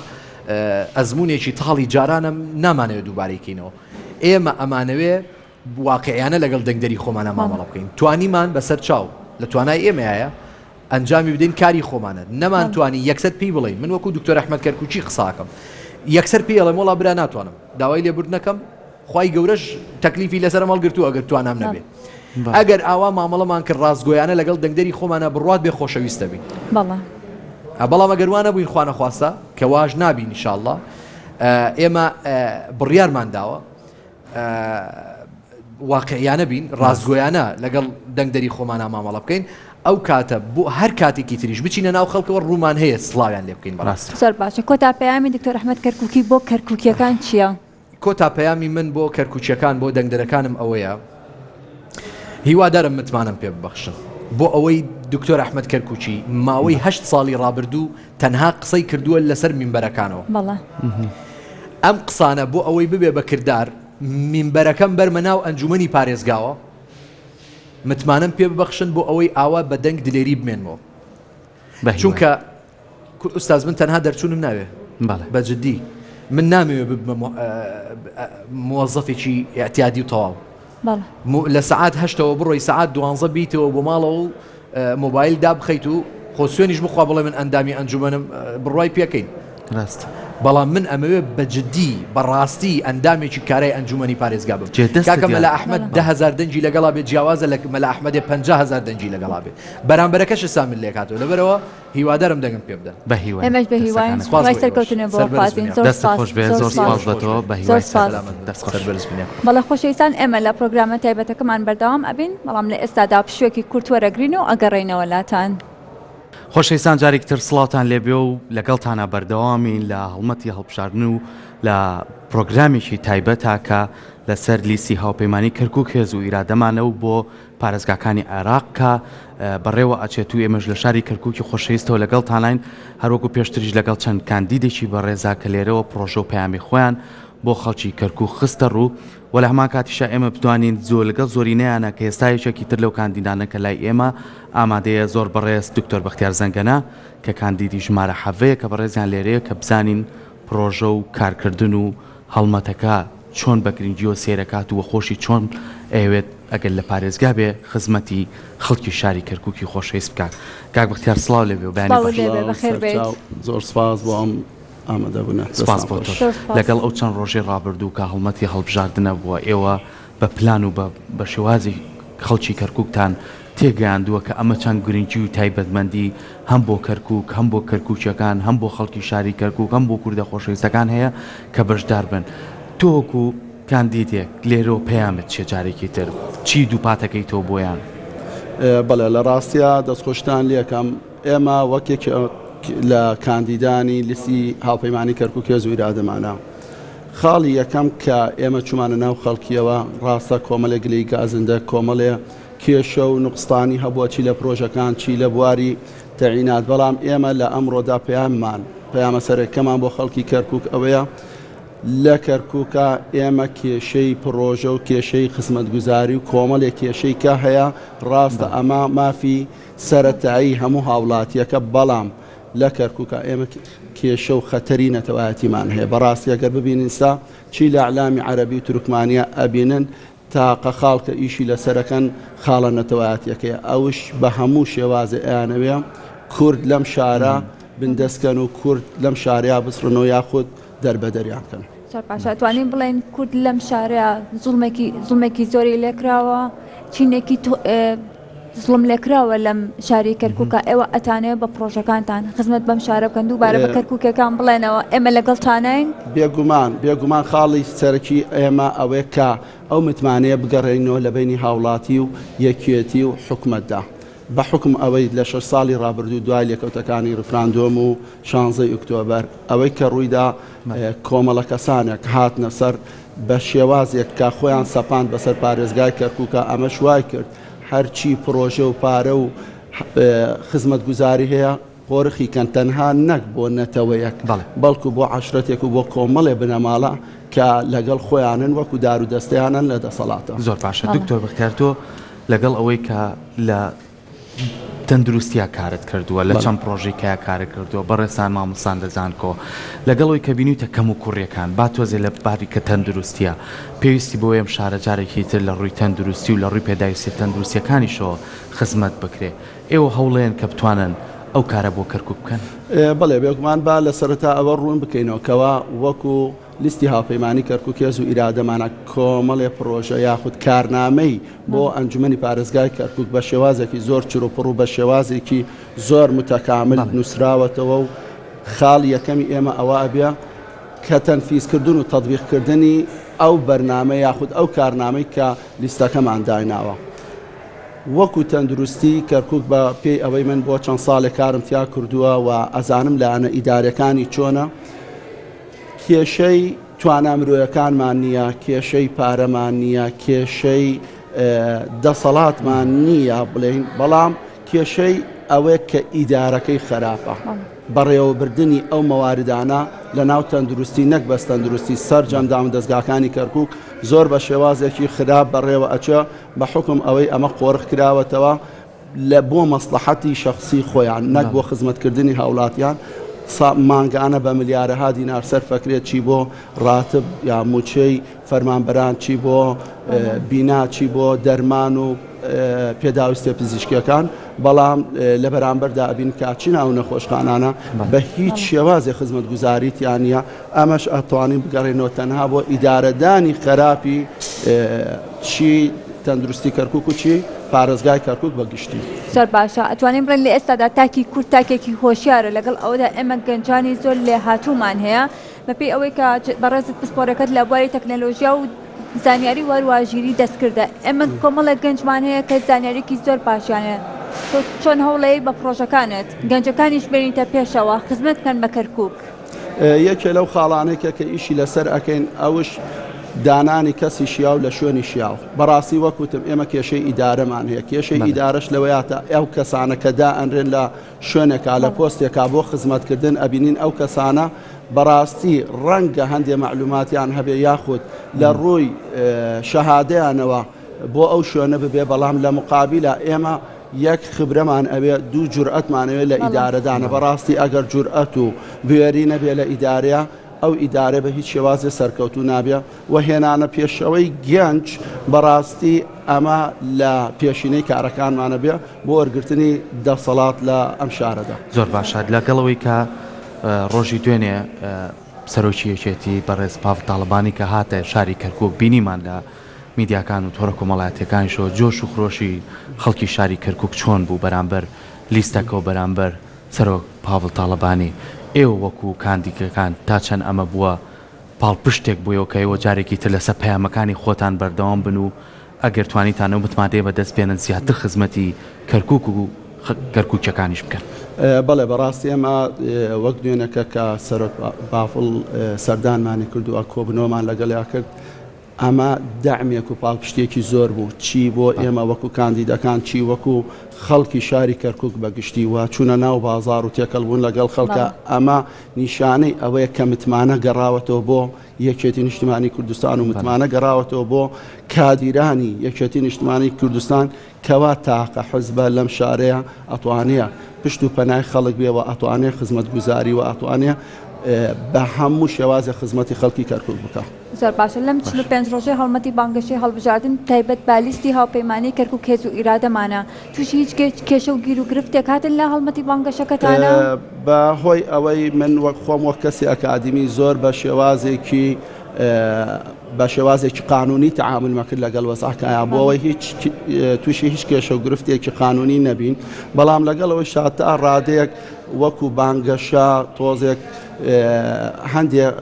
ئەزمونێکی تاڵی جارانە نامانەوێت دووبارەیکەینەوە ئێمە ئەمانەوێ واقعیانە لەگەڵ دەنگدەری خۆمانە مامەڵە بکەین توانیمان بەسەر چاو لە توانای ئێمەیە ئەنجامی بدەین کاری خۆمانە نەمان توانی یەکسەر پێی بڵێین من وەکو دکتۆر ئەحمەد کەرکوچی قساکەم یەکسەر پێی ئەڵێم وڵا برا ناتوانم داوای لێبوردنەکەم خوای گەورەش تەکلیفی لەسەر مەڵگرتووە ئەگەر توانام نەبێ ئەگەر ئاوا مامەڵەمان کرد ڕاستگۆیانە لەگەڵ دەنگدەری خۆمانە بڕوات بێ خۆشەویستە بین بەڵام ئەگەروانە بووین خوانە خواستە کە واژ نابین ئینشاءڵڵا ئێمە بڕیارمان داوە واقعیانە بین ڕاستگۆیانە لەگەڵ دەنگدەری خۆمانە مامەڵە بکەین ئەو کاتە بۆ هەر کاتێکی تریش بچینە ناو خەڵکەوە ڕوومان هەیە سڵاویان لێ بکەین بەڕاست زۆر باشە کۆتا پەیامی دکتۆر ئەحمەد کەرکووکی بۆ کەرکووکیەکان چییە؟ کۆتا پەیامی من بۆ کەرکووچیەکان بۆ دەنگدەرەکانم ئەوەیە هیوادارم متمانم پێ ببەخشن بۆ ئەوەی دکتۆر ئەحمەد کەرکوچی ماوەی 8 ساڵی ڕابردوو تەنها قسەی کردووە لەسەر مینبەرەکانەوە ئەم قسانە بۆ ئەوەی ببێ بە کردار مینبەرەکەم بەرمە ناو ئەنجومەنی پارێزگاوە متمانم پێ ببەخشن بۆ ئەوەی ئاوا بە دەنگ دلێری بمێنمەوە چونکە ئوستاز من تەنها دەرچوونم ناوێ بەجددی من نامەوێ ببمە موظفێکی اعتیادی و تەواو لە سعات 8ەوە بڕۆی سعات 12 بیتەوە بۆ ماڵەوە و مۆبایل دابخەیت و خۆ سوێنیش بخوا بڵێ من ئەندامی ئەنجومەنم بڕوای پێکەین بەڵام من ئەمەوێ بەجددی بەڕاستی ئەندامێکی کارای ئەنجومەنی پارێزگا بم کاکە مەلا ئەحمەد 10,000 دەنگی لەگەڵا بێت جیاوازە لە مەلا ئەحمەدێ 50,000 دەنگی لەگەڵا بێت بەرامبەرەکەش سامل لێ کاتەوە لەبەرەوە هیوادارم دەنگم پێ بدەن بە هیوای ئێمەش بە هیوای سەرکەوتنێ بۆ خوازین زۆر سپاس بە تۆ بە هیوای بەڵێ خۆشەویستان ئێمە لە پرۆگرامە تایبەتەکەمان بەردەوام ئەبین بەڵام لە ئێستادا پشوێکی کورت وەرەگرین و ئەگەڕێینەوە لاتان خۆشەویستان جارێکتر سڵاتان لێبێ و لەگەڵتانە بەردەوامین لە هەڵمەتی هەڵبژاردن و لە پرۆگرامیشی تایبەتە کە لەسەر لیستی هاوپەیمانی کەرکووک هێز و ئیرادەمانە و بۆ پارێزگاکانی عێراق کە بەڕێوە ئەچێت و ئێمەش لە شاری کەرکووکی خۆشەویستەوە لەگەڵتانین هەروەکو پێشتریش لەگەڵ چەند کاندیدێکی بەڕێزا کە لێرەوە پرۆژە و پەیامی خۆیان بۆ خەڵکی کەرکووک خستە ڕوو و لە هەمان کاتیشە ئێمە بتوانین زۆر لەگەڵ زۆرینەیانە کە ئێستایەکی تر لەو کاندیدانە کە لای ئێمە ئامادەیە زۆر بەڕێز دکتۆر بەختیار زەنگەنە کە کاندیدی ژمارە حەڤەیە کە بەڕێزیان لێرەیە کە بزانین پرۆژە و کارکردن و هەڵمەتەکە چۆن بەگرنگیەوە سێرەکات و خۆشی چۆن ئەوێت ئەگەر لە پارێزگا بێ خزمەتی خەڵکی شاری کەرکووکی خۆشەویست بکات کاک بەختیار سڵاو لێبێ و بەیانی زۆر سپاس بۆ ئەم ئامادەبوونە سپاس بۆ تۆ لەگەڵ ئەو چەند ڕۆژەی ڕابردوو کە هەڵمەتی هەڵبژاردنە بووە ئێوە بە پلان و بە شێوازی خەڵکی کەرکووکتان تێگەیاندووە کە ئەمە چەند گرنگی و تایبەتمەندی هەم بۆ کەرکووک هەم بۆ کەرکووچەکان هەم بۆ خەڵکی شاری کەرکووک هەم بۆ کوردە خۆشەویستەکان هەیە کە بەشدار بن تۆکو کاندیدێک لێرە پەیامت چێ جارێکی تر چی دووپاتەکەی تۆ بۆیان بەڵێ لە ڕاستیە دەستخۆشتان لێکم ئێمە وەکێک لە کاندیدانی لیستی هاوپەیمانی کەرکووک هێز و ئیرادەمانە خاڵی یەکەم کە ئێمە چوومانە ناو خەڵکیەوە ڕاستە کۆمەڵێک گلەی گازندە کۆمەڵێ کێشە و نوقستانی هەبووە چی لە پرۆژەکان چی لە بواری تەعینات بەڵام ئێمە لە ئەمڕۆدا پەیامە سەرەکەمان بۆ خەڵکی کەرکووک ئەوەیە لە کەرکووکە ئێمە کێشەی پرۆژە و کێشەی خزمەتگوزاری و کۆمەڵێک کێشەی کە هەیە ڕاستە ئەمە مافی سەرەتایی هەموو هاوڵاتیەکە بەڵام لە کەرکووکە ئێمە کێشە و خەتەری نەتەوایەتیمان هەیە بەڕاستی ئەگەر ببینینسا چی لە علامی عەرەبی و تورکمانیا ئەبینن تاقە خاڵکە ئیشی لەسەرەکەن خاڵە نەتەوایەتیەکەیە ئەوش بە هەموو شێوازە ئەیانەوێ کورد لەم شارە بندەستکەن و کورد لەم شاریا بسڕنەوە یاخود دەربەدەریانکەن توانین بڵێن کورد لەم شارەیە زوڵمێکی زۆری لێکراوە چینێکی زڵم لێکراوە لەم شاری کەرکووکە ئێوە ئەتانەیە بە پرۆژەکانتان خزمەت بەم شارە بکەن دووبارە بە کەرکووکەکان بڵێنەوە ئێمە لەگەڵتانین بێگومان خاڵی سەرەکی ئێمە ئەوەیە کە ئەو متمانەیە بگەڕێنەوە لە بینی هاوڵاتی و یەکێتی و حکومەتدا بە حکم ئەوەی لە 6 ساڵی ڕابردوو دوای لێکەوتەکانی ڕفراندۆم و 16 ئۆکتۆبەر ئەوەی کە ڕوویدا کۆمەڵە کەسانێک هاتنە سەر بە شێوازێک کە خۆیان سەپاند بەسەر پارێزگای کەرکووکە ئەمە شوای کرد هەرچی پرۆژە و پارە و خزمەتگوزاری هەیە قۆرخیکەن تەنها نەک بۆ نەتەوەیەک بەڵکو بۆ عەشرەتێک و بۆ کۆمەڵێ بنەماڵە کە لەگەڵ خۆیانن وەکو دار و دەستەیانن لە دەسەڵاتە زۆر باشە دکتۆر بەختیار تۆ لەگەڵ ئەوەی کە لە تەندروستیا کارت کردووە لە چەند پرۆژێکە کارت کردووە بەڕێسان مامۆستان دەزانکۆ لەگەڵەوەی کە بینیتە کەم و کوڕیەکان با تۆزێ لە باری کە تەندروستیە پێویستی بۆ ئێم شارە جارێکی تر لە ڕووی تەندروستی و لە ڕووی پێداویستی تەندروستیەکانیشەوە خزمەت بکرێ ئێوە هەوڵێن کە بتوانن ئەو کارە بۆ کەرکووک بکەن بەڵێ بێگومان با لە سەرەتا ئەوە ڕوون بکەینەوە کەوا وەکو لیستی هاوپەیمانی کەرکووک هێز و ئیرادەمانە کۆمەڵێ پرۆژە یاخود کارنامەی بۆ ئەنجومەنی پارێزگای کەرکووک بە شێوازێکی زۆر چروپڕ و بە شێوازێکی زۆر متەکامل نووسراوەتەوە و خاڵ یەکەمی ئێمە ئەوە ئەبێ کە تەنفیزکردن و تەطبیقکردنی ئەو بەرنامە یاخود ئەو کارنامەی کە لیستەکەمان دایناوە وەکو تەندروستی کەرکووک بە پێی ئەوەی من بۆ چەند ساڵێک کارم تیا کردووە و ئەزانم لایەنە ئیدارەکانی چۆنە کێشەی توانامرۆیەکانمان نییە کێشەی پارەمان نییە کێشەی دەسەڵاتمان نییە بڵێین بەڵام کێشەی ئەوەیە کە ئیدارەکەی خراپە بەڕێوەبردننی ئەو مەواردانە لە ناو تەندروستی نەک بەس تەندروستی سەرجەمدام دەستگاکانی کەرکووک زۆر بە شێوازێکی خراپ بەڕێوە ئەچە بە حکم ئەوەی ئەمە قۆرخ کراوەتەوە لە بۆ مەسلحەتی شەخصی خۆیان نەک بۆ خزمەتکردنی هاوڵاتیان مانگانە بە ملیارەها دینار سەرفەکرێت چی بۆ ڕاتب یا موچەی فەرمانبەران چی بۆ بینا چی بۆ دەرمان و پێداویستە پزیشکیەکان بەڵام لە بەرامبەردا ئەبین کاچی ناو نەخۆشخانانە بە هیچ شێوازێ خزمەتگوزاریتیانە ئەمەش ئەتوانین بگەڕێنەوە تەنها بۆ ئیدارەدانی خراپی چی تەندروستی کەرکووک و چی پارێزگای کەرکووک بەگشتی زۆر باشە ئەتوانین بڵێن لە ئێستادا تاکی کورد تاکێکی هۆشیارە لەگەڵ ئەوەدا ئێمە گەنجانی زۆر لێ هاتوومان هەیە بەپێی ئەوەی کە بەڕێزت پسپۆرەکەت لە بواری تەکنەلۆژیا و زانیاری وەرواژیری دەستکردە ئێمە کۆمەڵە گەنجمان هەیە کە زانیاریکی زۆر باشیانە چۆن هەوڵەیە بە پرۆژەکانت گەنجەکانیش بێنیتە پێشەوە خزمەت بکەن بە کەرکووک یەکێ لەو خاڵانێکە کە ئیشی لەسەر ئەکەین ئەوش دانانی کەسی شیاو لە شوێنی شیاو بەڕاستی وەکوتم ئێمە کێشەی ئیدارەمان هەیە کێشەی ئیدارەش لەوەیاتە ئەو کەسانە کە دائەنرێن لە شوێنێکا لە پۆستێکا بۆ خزمەتکردن ئەبینین ئەو کەسانە بەڕاستی ڕەنگە هەندێک معلوماتیان هەبێ یاخود لە ڕووی شەهادەیانەوە بۆ ئەو شوێنە ببێ بەڵام لە مقابلە ئێمە یەک خبرەمان ئەوێ دوو جورئەتمانەوێ لە ئیدارەدانە بەڕاستی ئەگەر جورئەت و بوێری نەبێ لە ئیدارەیە ئەو ئیدارە بە هیچ شێوازێ سەرکەوتو نابێ و هێنانە پێشەوەی گەنج بەڕاستی ئەمە لە پێشینەی کارەکانمانە بێ بۆ وەرگرتنی دەسەڵات لە ئەم شارەدا زۆر باشە لەگەڵەوەی کە ڕۆژی دوێنێ سەرۆکی یەکێتی بەڕێز پاف تاڵبانی کە هاتە شاری کەرکووک بینیمان لە میدیاکان و تۆڕە کۆمەڵایەتیەکانیشەوە جۆش و خرۆشی خەڵکی شاری کەرکووک چۆن بوو بەرامبەر لیستەکە و بەرامبەر سەرۆک پاڤڵ تاڵەبانی ئێوە وەکو کاندیدەکان تا چەند ئەمە بووە پاڵپشتێک بوویەوە کە ئێوە جارێکی تر لەسەر پەیامەکانی خۆتان بەردەوام بن و ئەگەر توانیتانەوە بتمادەیە بەدەست بێنن زیاتر خزمەتی کەرکووک و کەرکووکیەکانیش بکەن. بەڵێ بەڕاستی ئێمە وەک دوێنەکە کە سەرۆک پاڤڵ سەردانمانی کردووە کۆبنەوەمان لەگەڵیا کرد ئەمە دەعمێک و پاڵپشتێکی زۆر بوو چی بۆ ئێمە وەکو کاندیدەکان چی وەکو خەڵکی شاری کەرکووک بەگشتی و چوونە ناو بازار و تێکەڵبوون لەگەڵ خەڵکە ئەمە نیشانەی ئەوەیە کە متمانە گەڕاوەتەوە بۆ یەکێتی نیشتیمانی کوردستان و متمانە گەڕاوەتەوە بۆ کادیرانی یەکێتی نیشتیمانی کوردستان کەوا تاقە حزبە لەم شارەیە ئەتوانەیە پشت و پەنای خەڵک بێەوە ئەتوانێت خزمەتگوزاری و ئەتوانێت بە هەموو شێوازە خزمەتی خەڵکی کەرکووک بکە. زۆر باشە لەم 45 ڕۆژەی هەڵمەتی بانگەشەی هەڵبژاردن تایبەت بالیستی هاوپەیمانی کەرکووک هێز و ئیرادەمانە تووشی هیچ کێشە و گیر و گرفتێک هاتن لە هەڵمەتی بانگەشەکەتانە بە هۆی ئەوەی من وەک خۆم وەک کەسی ئەکادمی زۆر بە شێوازێکی قانونی تعامل مەکرد لەگەڵ وەزعکایە بۆ ئەوەی هیچ تووشی هیچ کێشە و گرفتێکی قانونی نەبین بەڵام لەگەڵەوەی شاتە ڕادەیەک وەکو بانگەشە تۆزێک هەندێک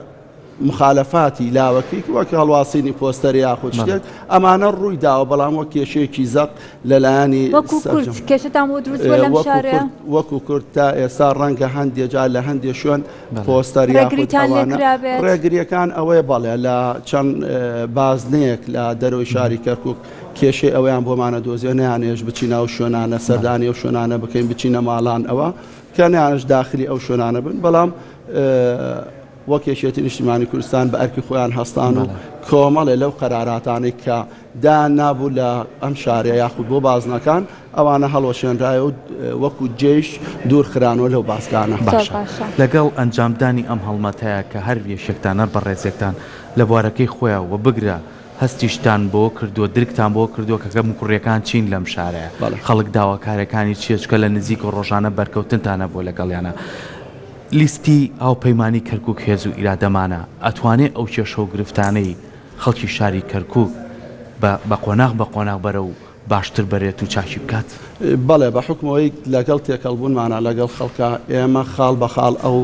مخالەفاتی لاوەکی وەکە هەڵواسینی پۆستەر یاخود شتێک ئەمانە ڕووی داوە بەڵام وەک کێشەیەکی زەق لەلایانی کێشتان بۆ دروست بووە لەم شارەیە وەکو کورد تا ئێستا ڕەنگە هەندێک جار لە هەندێک شوێن پۆستەر ڕێگریەکان ئەوەیە بەڵێ لە چەند بازنەیەک لە دەرەوەی شاری کەرکووک کێشەی ئەویان بۆمانە دۆزیێ نەیانێش بچینە ئەو شوێنانە سەردانی ئەو شوێنانە بکەین بچینە ماڵان ئەوە کە نەیانش داخلی ئەو شوێنانە بن بەڵام وەک یەکێتی نیشتیمانی کوردستان بە ئەرکی خۆیان هەستان و کۆمەڵێ لەو قەراراتانەی کە دان نابوو لە ئەم شارەیە یاخود بۆ بازنەکان ئەوانە هەڵۆشێنرایە و وەکو جێش دوورخرانەوە لەو باسکانە باشە لەگەڵ ئەنجامدانی ئەم هەڵمەتەیە کە هەر یەشێکتانە بەڕێزێکتان لە بوارەکەی خۆیەوە بگرە هەستیشتان بۆ کردووە درکتان بۆ کردووە کە گەم کوڕیەکان چین لەم شارەیە خەڵک داواکارەکانی چێچکە لە نزیک و ڕۆژانە بەرکەوتنتانە بۆ لەگەڵیانە لیستی هاوپەیمانی کەرکووک هێز و ئیرادەمانە ئەتوانێت ئەو کێشە و گرفتانەی خەڵکی شاری کەرکووک بە قۆناغ بەرە و باشتر بەرێت و چاکی بکات بەڵێ بە حکمەوەی لەگەڵ تێکەڵبوونمانە لەگەڵ خەڵکە ئێمە خاڵ بە خاڵ ئەو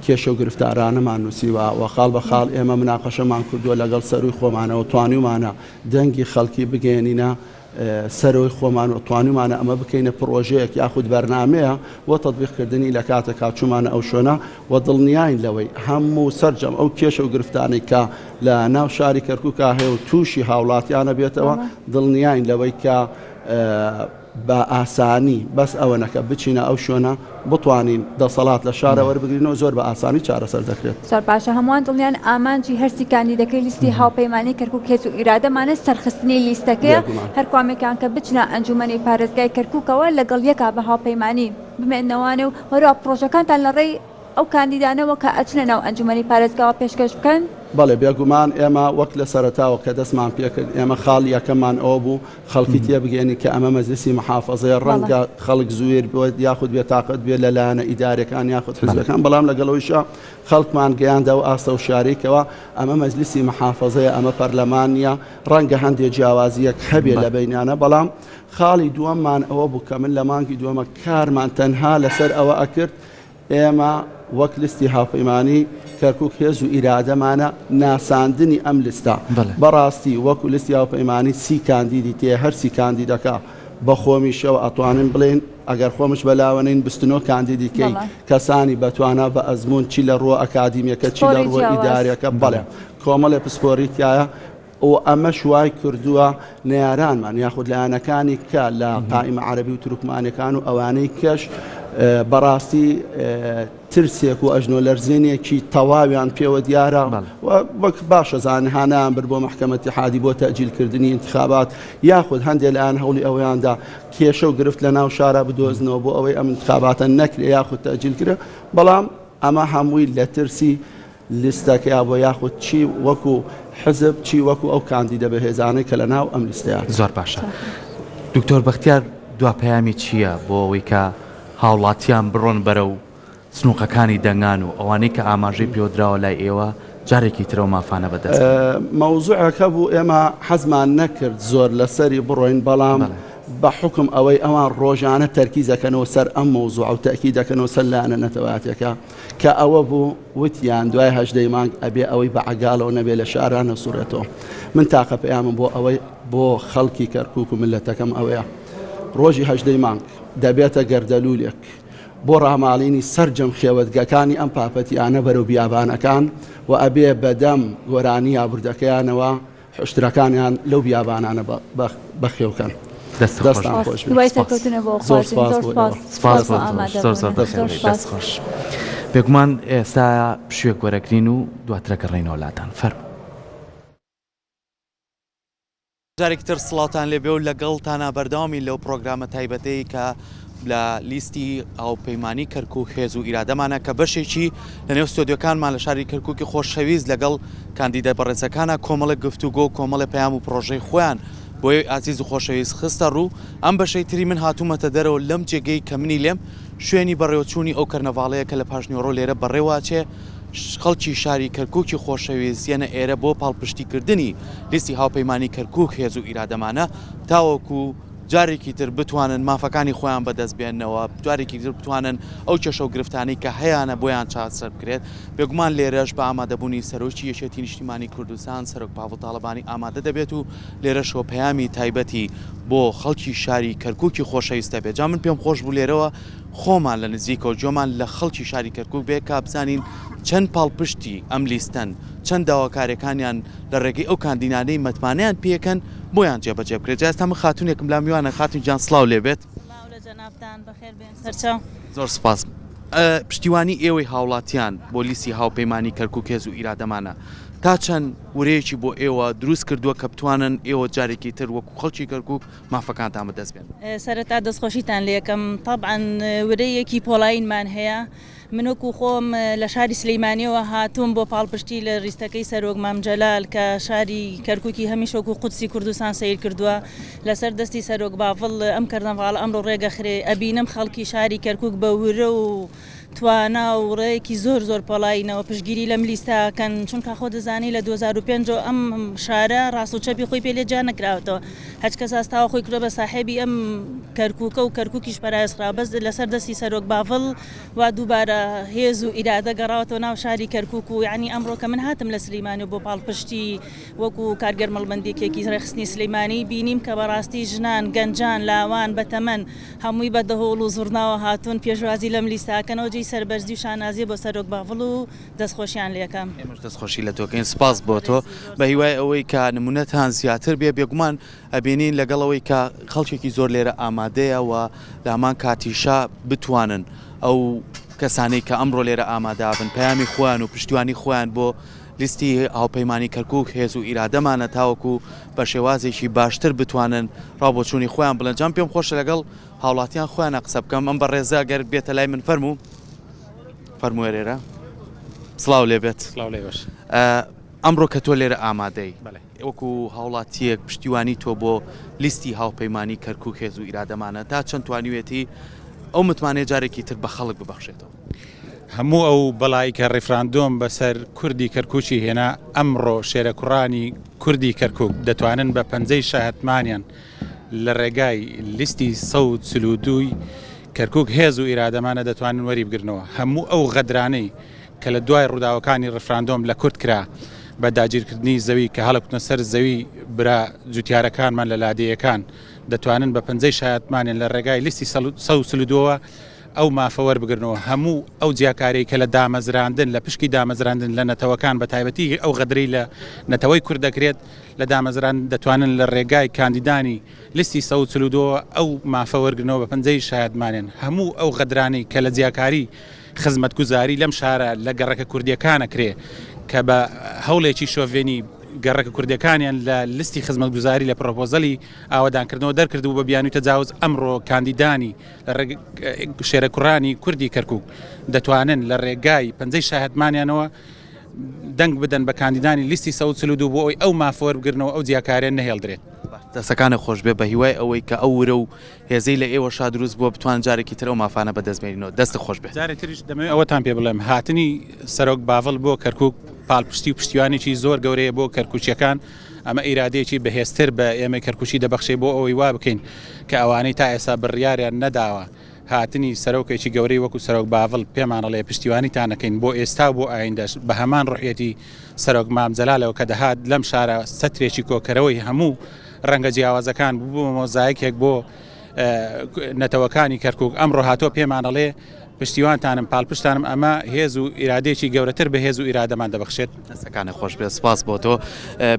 کێشە و گرفتارانەمان نووسیوە و خاڵ بە خاڵ ئێمە مناقەشەمان کردووە لەگەڵ سەروی خۆمانەوە توانیمانە دەنگی خەڵکی بگەێنینە سەرۆی خۆمان و توانیمانە ئەمە بکەینە پرۆژەیەک یاخود بەرنامەیە بۆ تەطبیقکردنی لە کاتە کاچوومانە ئەو شوێنە و دڵنیاین لەوەی هەموو سەرجەم ئەو کێشە و گرفتانەی کە لە ناو شاری کەرکووکە هەیە و تووشی هاوڵاتیانە بێتەوە دڵنیاین لەوەی کە بە ئاسانی بەس ئەوە نەکە بچینە ئەو شوێنە بتوانین دەسەڵات لە شارە وەربگرینەوە زۆر بە ئاسانی چارەسەر دەکرێت. زۆر باشە هەمووان دڵنیان ئامانجی هەرسی کاندیدەکەی لیستی هاوپەیمانی کەرکووک هێز و ئیرادەمانە سەرخستنی لیستەکەیە هەر کوامێکان کە بچنە ئەنجومەنی پارێزگای کەرکووکەوە لەگەڵ یەکا بە هاوپەیمانی بمێنەوانێ و وەرەوە پرۆژەکانتان لە ڕێی ئەو کاندیدانەوە کە ئەچنە ناو ئەنجومەنی پارێزگاوە پێشکەش بکەن. بەڵێ بێگومان ئێمە وەک لە سەرەتاوە کە دەستمان پێکرد ئێمە خاڵ یەکەمان ئەوە بوو خەڵکی تێبگەێنی کە ئەمە مەجلیسی محافەزەیە ڕەنگە خەڵک زوێر بۆ یاخود بێتاقەت بێ لەلایەنە ئیدارەکان یاخود حزبەکان بەڵام لەگەڵەوەیشە خەڵکمان گەیاندا و ئاستە و شارێکەوە ئەمە مەجلیسی محافەزەیە ئەمە پەرلەمانیە ڕەنگە هەندێک جیاوازیەک هەبێ لە بینانە بەڵام خاڵی دووەممان ئەوە بوو کە من لە مانگی دووەمە کارمان تەنها لەسەر ئەوە ئەکرد ئێمە وەک لیستی هاوپەیمانی کەرکووک هێز و ئیرادەمانە ناساندنی ئەم لیستە بەڕاستی وەکو لیستی هاوپەیمانی سی کاندیدی تێ هەر سی کاندیدەکە بە خۆمیشەوە ئەتوانن بڵێن ئەگەر خۆمش بەلاوەنین 29 کاندیدیکەی کەسانی بەتوانە بە ئەزمون چی لە ڕۆ ئەکادیمیەکە چی لە ڕۆ ئیدارەکە بەڵێ کۆمەڵێ پسپۆریتایە و ئەمە شوای کردووە نێرانمان یاخود لایەنەکانی کە لە قائیمە عەرەبی و تورکمانیەکان و ئەوانەی کەش بەڕاستی ترسێک و ئەژنۆ لەرزێنێکی تەواویان پێوە دیارە وەک باشە زانهانیان بر بۆ محکەمە اتحادی بۆ تەجیلکردنی انتخابات یاخود هەندێک لایەن هەوڵی ئەوەیاندا کێشە و گرفت لە ناو شارە بدۆزنەوە بۆ ئەوەی ئەم انتخاباتە نەکرێ یاخود تەجیلکرێ بەڵام ئەمە هەمووی لە ترسی لیستەکەیا بۆ یاخود چی وەکو حزب چی وەکو ئەو کاندیدە بەهێزانەی کە لە ناو ئەم لیستەیە. زۆر باشە دکتۆر بەختیار دواپەیامی چییە بۆ ئەوەی کە هاوڵاتیان بڕۆن بەرە و سنووقەکانی دەنگان و ئەوانەی کە ئاماژەی پێدراوە لای ئێوە جارێکی ترەوە مافانە بەدەست مەوزوعەکە بوو ئێمە حەزمان نەکرد زۆر لەسەری بڕۆین بەڵام بە حکم ئەوەی ئەوان ڕۆژانە تەرکیزەکەنەوە سەر ئەم مەوزوع و تەکیدەکەنەوە سەر لایەنە نەتەواتیەکە کە ئەوە بوو وتیان دوای 18 مانگ ئەبێ ئەوەی بە عەگاڵەوە نەبێ لە شارانە سوورێتەوە. من تاقە پەیامم بۆ ئەوەی بۆ خەڵکی کەرکووک و ملەتەکەم ئەوەیە ڕۆژی 18 مانگ دەبێتە گەردەلوولێک بۆ ڕاماڵینی سەرجەم خێوەتگەکانی ئەم پاپەتیانە بەرەو بیابانەکان و ئەبێ بەدەم گۆرانی یابوردەکەیانەوە حشتەکانیان لەو بیابانانە بەخێوکەن. دەستان خۆش خۆش بێگومان ئێستا پشوێک وەرەگرین و دواترەکە ڕێنەوەلاتان فەرموو. جارێکی تر سڵاتان لێبێ و لەگەڵتانە بەردەوامی لەو پرۆگرامە تایبەتەی کە لە لیستی هاوپەیمانی کەرکووک هێز و ئیرادەمانە کە بەشێکی لەنێو ستۆدیۆکانمان لە شاری کەرکووکی خۆشەویست لەگەڵ کاندیدە بەڕێزەکانە کۆمەڵە گفتوگۆ و کۆمەڵە پەیام و پرۆژەی خۆیان بۆی ئازیز و خۆشەویست خستە ڕوو ئەم بەشەی تری من هاتوومەتە دەرەوە لەم جێگەی کە منی لێم شوێنی بەڕێوەچوونی ئەو کەرنەڤاڵەیە کە لە پاشنیۆڕۆ لێرە بەڕێواچێ خەڵکی شاری کەرکووکی خۆشەویست یەنە ئێرە بۆ پاڵپشتیکردنی لیستی هاوپەیمانی کەرکووک هێز و ئیرادەمانە تاوەکو جارێکی تر بتوانن مافەکانی خۆیان بەدەست بێننەوە جارێکی تر بتوانن ئەو کێشە و گرفتانەی کە هەیەە بۆیان چاسەر بکرێت بێگومان لێرەش بە ئامادەبوونی سەرۆکی یەکێتی نیشتیمانی کوردستان سەرۆک پاڤڵ تاڵەبانی ئامادە دەبێت و لێرەشەوە پەیامی تایبەتی بۆ خەڵکی شاری کەرکووکی خۆشەویستە بێت. جا من پێم خۆش بوو لێرەوە خۆمان لە نزیکەوە جۆمان لە خەڵکی شاری کەرکووک بێ کا بزانین چەند پاڵپشتی ئەم لیستەن چەند داواکارەکانیان لە ڕێگەی ئەو کاندینانەی مەتمانیان پێکەن بۆیان جێبەجێ بکرێت. جا ئێستا من خاتونێکم لا میوانە خاتون جان سڵاو لێبێت. زۆر سپاس. پشتیوانی ئێوەی هاوڵاتیان بۆ لیستی هاوپەیمانی کەرکووک هێز و ئیرادەمانە تا چەند وەرەیەکی بۆ ئێوە دروست کردووە کە بتوانن ئێوە جارێکی تر وەکو خەڵکی کەرکووک مافەکانتان بەدەست بێن؟ سەرەتا دەستخۆشیتان لێکم طبعاً وەرەیەکی پۆڵاینمان هەیە. منوەکو خۆم لە شاری سلەیمانیەوە هاتووم بۆ پاڵپشتی لە ڕیستەکەی سەرۆک مام جەلال کە شاری کەرکووکی هەمیشەوەکو قودسی کوردستان سیر کردووە لەسەر دەستی سەرۆک باڤڵ ئەم کەرنەڤاڵ ئەمڕۆ ڕێگەخرێ ئەبینم خەڵکی شاری کەرکووک بە ورە و توانا و ڕێیەکی زۆر پەڵاینەوە پشگیری لەم لیستاکەن چونکە خۆ دەزانی لە 2005 ئەم شارە ڕاست و چەپی خۆی پێ لێجا نەکراوەتەوە هەچ کەس ئاستاوە خۆی کرۆ بە ساحێبی ئەم کەرکووکە و کەرکووکیش پەرایسخرا بەس لەسەر دەستی سەرۆک باڤڵ وا دووبارە هێز و ئیرادە گەڕاوەتەوە ناو شاری کەرکووک و یعنی ئەمڕۆ کە من هاتم لە سلەیمانی بۆ پاڵپشتی وەکو کارگەر مەڵبەندێکێکی ڕێخستنی سلەیمانی بینیم کە بەڕاستی ژنان گەنجان لاوان بەتەمەن هەمووی بەدەهۆڵ و زوڕناوە هاتوون پێشوازی لەم لیستاکەنەوە جێی سەربەرزی و شانازیە بۆ سەرۆک باڤڵ و دەستخۆشیان لێکەم. ئێمەش دەستخۆشی لە تۆکەین سپاس بۆ تۆ بە هیوای ئەوەی کە نمونەتان زیاتر بێ بێگومان ئەبینین لەگەڵەوەی کە خەڵکێکی زۆر لێرە ئامادەیە و لە هەمان کاتیشا بتوانن ئەو کەسانەی کە ئەمڕۆ لێرە ئامادابن پەیامی خۆیان و پشتیوانی خۆیان بۆ لیستی هاوپەیمانی کەرکووک هێز و ئیرادەمانە تاوەکو بە شێوازێکی باشتر بتوانن ڕابۆچوونی خۆیان بڵێن. جام پێم خۆشە لەگەڵ هاوڵاتیان خۆیانە قسە بکەم ئەم بە ڕێزە گەر بێتە لای من فەرمووە لێرە سڵاو لێبێت. ئەمڕۆ کە تۆ لێرە ئامادەی وەکو هاوڵاتیەک پشتیوانی تۆ بۆ لیستی هاوپەیمانی کەرکووک هێز و ئیرادەمانە تا چەند توانیوێتی ئەو متمانێ جارێکی تر بە خەڵک ببەخشێتەوە؟ هەموو ئەو بەڵایی کە ڕێفراندۆم بەسەر کوردی کەرکووکی هێنا ئەمڕۆ شێرە کوڕانی کوردی کەرکووک دەتوانن بە پەنجەی شاهەتمانیان لە ڕێگای لیستی 132 کەرکووک هێز و ئیرادەمانە دەتوانن وەری بگرنەوە. هەموو ئەو غەدرانەی کە لە دوای ڕووداوەکانی ڕێفراندۆم لە کورد کرا بە داگیرکردنی زەوی کە هەڵکوتنە سەر زەوی برا جوتیارەکانمان لە لادەیەکان دەتوانن بە پەنجەی شایەتمانیان لە ڕێگای لیستی 132 ئەو مافەوەەر بگرنەوە. هەموو ئەو جیاکارەی کە لە دامەزراندن لە پشکی دامەزراندن لە نەتەوەکان بە تایبەتی ئەو غەدرەی لە نەتەوەی کورد دەکرێت لە دامەزران دەتوانن لە ڕێگای کاندیدانی لیستی 132 ئەو مافەوەرگرنەوە بە پەنجەی شایەتمانیان. هەموو ئەو غەدرانی کە لە جیاکاری خزمەتگوزاری لەم شارە لە گەڕەکە کوردیەکانە کرێ کە بە هەوڵێکی شۆڤێنی گەڕەکە کوردەکانیان لە لیستی خزمەتگوزاری لە پرۆپۆزەلی ئاوادانکردنەوە دەرکردو بە بیانوی تەجاوز ئەمڕۆ کاندیدانی شێرە کوڕانی کوردی کەرکووک دەتوانن لە ڕێگای پەنجەی شاهەتمانیانەوە دەنگ بدەن بە کاندیدانی لیستی 132 بۆ ئەوی ئەو مافۆر بگرنەوە ئەو جیاکاریان نەهێڵدرێت. دەستەکانە خۆش بێ بە هیوای ئەوەی کە ئەو ورە و هێزەی لە ئێوە شا دروست بووە بتوان جارێکی تر ئەو مافانە بەدەستبێنینەوە. دەستە خۆش بێت. جارێک تریش دەمەوێت ئەوەتان پێ بڵێم هاتنی سەرۆک باڤڵ بۆ کەرکووک پاڵپشتی و پشتیوانێکی زۆر گەورەیە بۆ کەرکوچیەکان ئەمە ئیرادەیەکی بەهێزتر بە ئێمە کەرکوچی دەبەخشێ بۆ ئەوەی وا بکەین کە ئەوانەی تا ئێستا بڕیاریان نەداوە هاتنی سەرۆکێکی گەورەی وەکو سەرۆک باڤڵ پێمانەڵێ پشتیوانیتانەکەین بۆ ئێستا بۆ ئایندەش بە هەمان ڕوحەتی سەرۆک مامجەلالەوە کە دەهات لەم شارە سەترێکی کۆکەرەوەی هەموو ڕەنگە جیاوازەکان بوو مۆزایەکێک بۆ نەتەوەکانی کەرکووک ئەمڕۆ هاتۆ پێمانەڵێ پشتیوانتانم پاڵپشتانم ئەمە هێز و ئیرادێکی گەورەتر بە هێز و ئیرادەمان دەبەخشێت. دەستەکانە خۆش بێ سپاس بۆ تۆ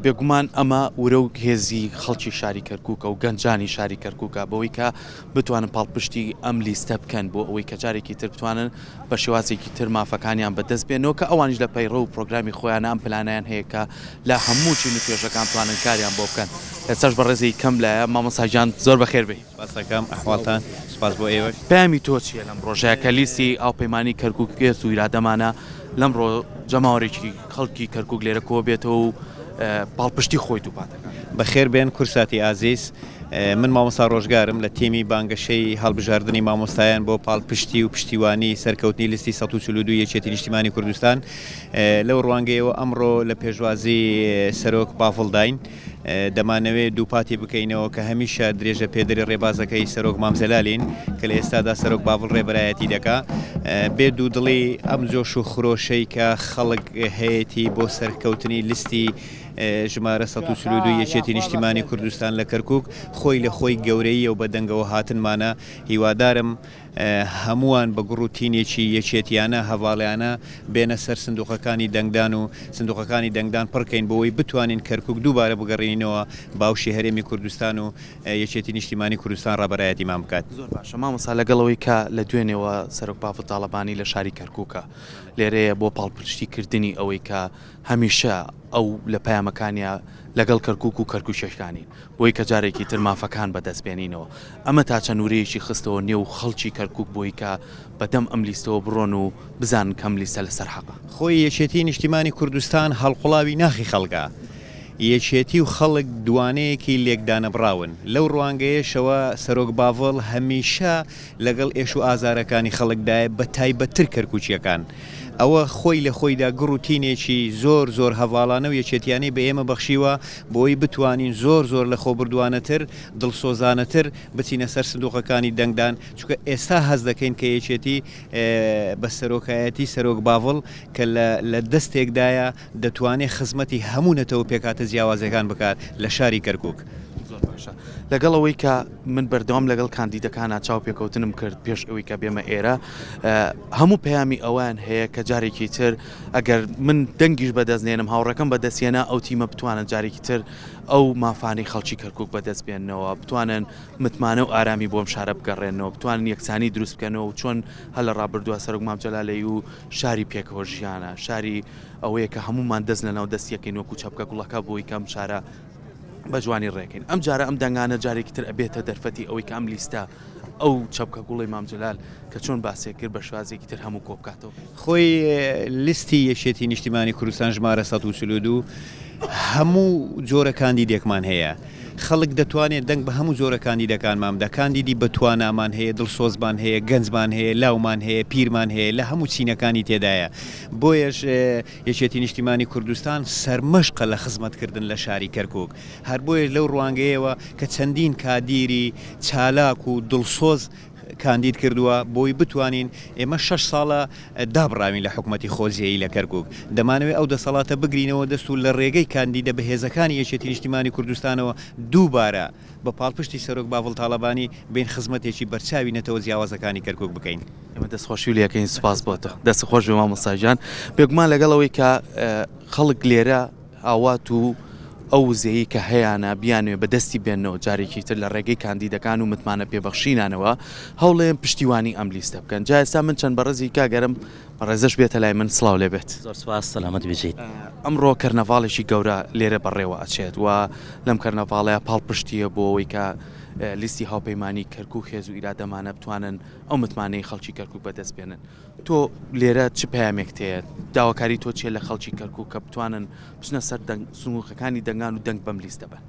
بێگومان ئەمە ورە و هێزی خەڵکی شاری کەرکووکە و گەنجانی شاری کەرکووکە بەوەی کە بتوانن پاڵپشتی ئەم لیستە بکەن بۆ ئەوەی کە جارێکی تر بتوانن بە شێوازێکی تر مافەکانیان بەدەست بێنەوە کە ئەوانش لە پەیڕە و پرۆگرامی خۆیان ئەم پلانیان هەیە کە لە هەموو چین و توێژەکان توانن کاریان بۆ بکەن. ئێستاش بە ڕێزی کەم لایە مامۆستاجان زۆر بەخێر بێ. باسەکەم ئەحواڵتان سپاس بۆ ئێوەش. پامی تۆ چیە لەم ڕۆژەیە کە لیستی ئاوپەیمانی کەرکووک گێز و ئیرادەمانە لەمڕۆ جەماوەڕێکی خەڵکی کەرکووک لێرە کۆ بێتەوە و پاڵپشتی خۆی دووپاتەکان. بەخێر بێن کورساتی ئازیز، من مامۆستا ڕۆژگارم لە تیمی بانگەشەی هەڵبژاردننی مامۆستایان بۆ پاڵپشتی و پشتیوانی سەرکەوتنی لیستی 142 یەکێتی نیشتیمانی کوردستان. لەو ڕوانگەیەوە ئەمڕۆ لە پێشوازی سەرۆک باڤڵداین دەمانەوێت دووپاتی بکەینەوە کە هەمیشە درێژە پێدەری ڕێبازەکەی سەرۆک مامزەلالین کە لە ئێستادا سەرۆک باڤڵ ڕێبەرایەتی دەکا بێ دوودڵی ئەم جۆش و خرۆشەی کە خەڵک هەیەی بۆ سەرکەوتنی لیستی ژمارە 142 یەکێتی نیشتیمانی کوردستان لە کەرکووک خۆی لە خۆی گەورەیە و بە دەنگەوە هاتنمانە. هیوادارم هەمووان بە گڕوتینێکی یەکێتیانە هەواڵیانە بێنە سەر سندوقەکانی دەنگدان و سندوقەکانی دەنگدان پڕکەین بۆەوەی بتوانین کەرکووک دووبارە بگەڕێنینەوە باوشی هەرێمی کوردستان و یەکێتی نیشتیمانی کوردستان ڕابەرایەتیمان بکات. زۆر باشە مامۆستا لەگەڵەوەی کە لە دوێنێەوە سەرۆک باڤڵ تاڵەبانی لە شاری کەرکووکە لێرەیە بۆ پاڵپشتیکردنی ئەوەی کە هەمیشە ئەو لە پەیامەکانیە لەگەڵ کەرکووک و کەرکووشەکانین بۆی کە جارێکی تر مافەکان بەدەستبێنینەوە. ئەمە تا چەند نورەیەکی خستەوە نێو خەڵکی کەرکووک بۆی کە بەدەم ئەم لیستەوە بڕۆن و بزان کەم لیستە لەسەر حەقە. خۆی یەکێتی نیشتیمانی کوردستان هەڵقوڵاوی ناخی خەڵگا. یەکێتی و خەڵک دوانەیەکی لێکدانەبراون. لەو ڕوانگەیەشەوە سەرۆک باڤڵ هەمیشە لەگەڵ ئێش و ئازارەکانی خەڵکدایە بە تایبەتتر کەرکووچیەکان. ئەوە خۆی لە خۆیدا گڕوتینێکی زۆر زۆر هەواڵانە و یەکێتیانی بە ئێمە بەخشیوە بۆی بتوانین زۆر زۆر لە خۆبردووانەتر دڵسۆزانەتر بچینە سەر سندوقەکانی دەنگدان چونکە ئێستا هەز دەکەین کە یەکێتی بە سەرۆکایەتی سەرۆک باڤڵ کە لە دەستێکدایە دەتوانێت خزمەتی هەموو نەتەوە پێکاتە جیاوازەکان بکات لە شاری کەرکووک. لەگەڵەوەی کە من بەردەوام لەگەڵ کاندیدەکانە چاو پێکەوتنم کرد پێش ئەوەی کە بێمە ئێرە هەموو پەیامی ئەوان هەیە کە جارێکی تر ئەگەر من دەنگیش بەدەستێنم هاوڕەکەم بەدەستێنە ئەو تیمە بتوانن جارێکی تر ئەو مافانەی خەڵکی کەرکووک بەدەست بێننەوە بتوانن متمانە و ئارامی بۆم شارە بگەڕێنەوە بتوانن یەکسانی دروست بکەنەوە و چۆن هەل لە ڕابردووە سەرۆک مامجەلالەی و شاری پێکەوە ژیانە شاری ئەوەیە کە هەمومان دەست لەناو دەستیەکەین وەکو چەپکە گوڵەکە بۆی کەم شارە بە جوانی ڕێکین. ئەم جارە ئەم دەنگانە جارێکی تر ئەبێتە دەرفەتی ئەوەی کە ئەم لیستە ئەو چەپکە گوڵی مامجەلال کە چۆن باسێک کرد بە شوازێکی تر هەموو کۆبکاتەوە. خۆی لیستی یەکێتی نیشتیمانی کوردستان ژمارە 142 هەموو جۆرە کاندیدێکمان هەیە. خەڵک دەتوانێت دەنگ بە هەموو جۆرە کاندیدەکانمان بدە. کاندیدی بەتوانامان هەیە، دڵسۆزمان هەیە، گەنجمان هەیە، لاومان هەیە، پیرمان هەیە، لە هەموو چینەکانی تێدایە. بۆیەش یەکێتی نیشتیمانی کوردستان سەرمەشقە لە خزمەتکردن لە شاری کەرکووک. هەر بۆیە لەو ڕوانگەیەوە کە چەندین کادیری چالاک و دڵسۆز کاندید کردووە بۆی بتوانین ئێمە 6 ساڵە دابڕاوین لە حکوومەتی خۆزیایی لە کەرکووک. دەمانەوێت ئەو دەسەڵاتە بگرینەوە دەست و لە ڕێگەی کاندیدە بەهێزەکانی یەکێتی نیشتیمانی کوردستانەوە دووبارە بە پاڵپشتی سەرۆک باڤڵ تاڵەبانی بین خزمەتێکی بەرچاوی نەتەوە جیاوازەکانی کەرکووک بکەین. ئێمە دەستخۆشی و لەکەین سوپاس بۆتە دەست خۆش بێ مامۆستاجان. بێگومان لەگەڵەوەی کە خەڵک لێرە ئاوات و ئەو زەیی کە هەیەە بیانوێ بەدەستی بێنەوە جارێکی تر لە ڕێگەی کاندیدەکان و متمانە پێبەخشینانەوە هەوڵێن پشتیوانی ئەم لیستە بکەن. جا ئێستا من چەند بەڕێزی کاگەرم ڕێزەش بێتە لای من سڵاو لێ بێت. زۆر سپاس سەلامەت بێژیت. ئەمڕۆ کەرنەڤاڵێکی گەورە لێرە بەڕێوە ئەچێت و لەم کەرنەڤاڵەیە پاڵپشتیە بۆ ئەوەی کە لیستی هاوپەیمانی کەرکووک هێز و ئیرادەمانە بتوانن ئەو متمانەی خەڵکی کەرکووک بەدەست بێنن. تۆ لێرە چ پەیامێک هەیە؟ داواکاری تۆ چیە لە خەڵکی کەرکووک کە بتوانن بچنە سەر سنووقەکانی دەنگان و دەنگ بەم لیستە بن؟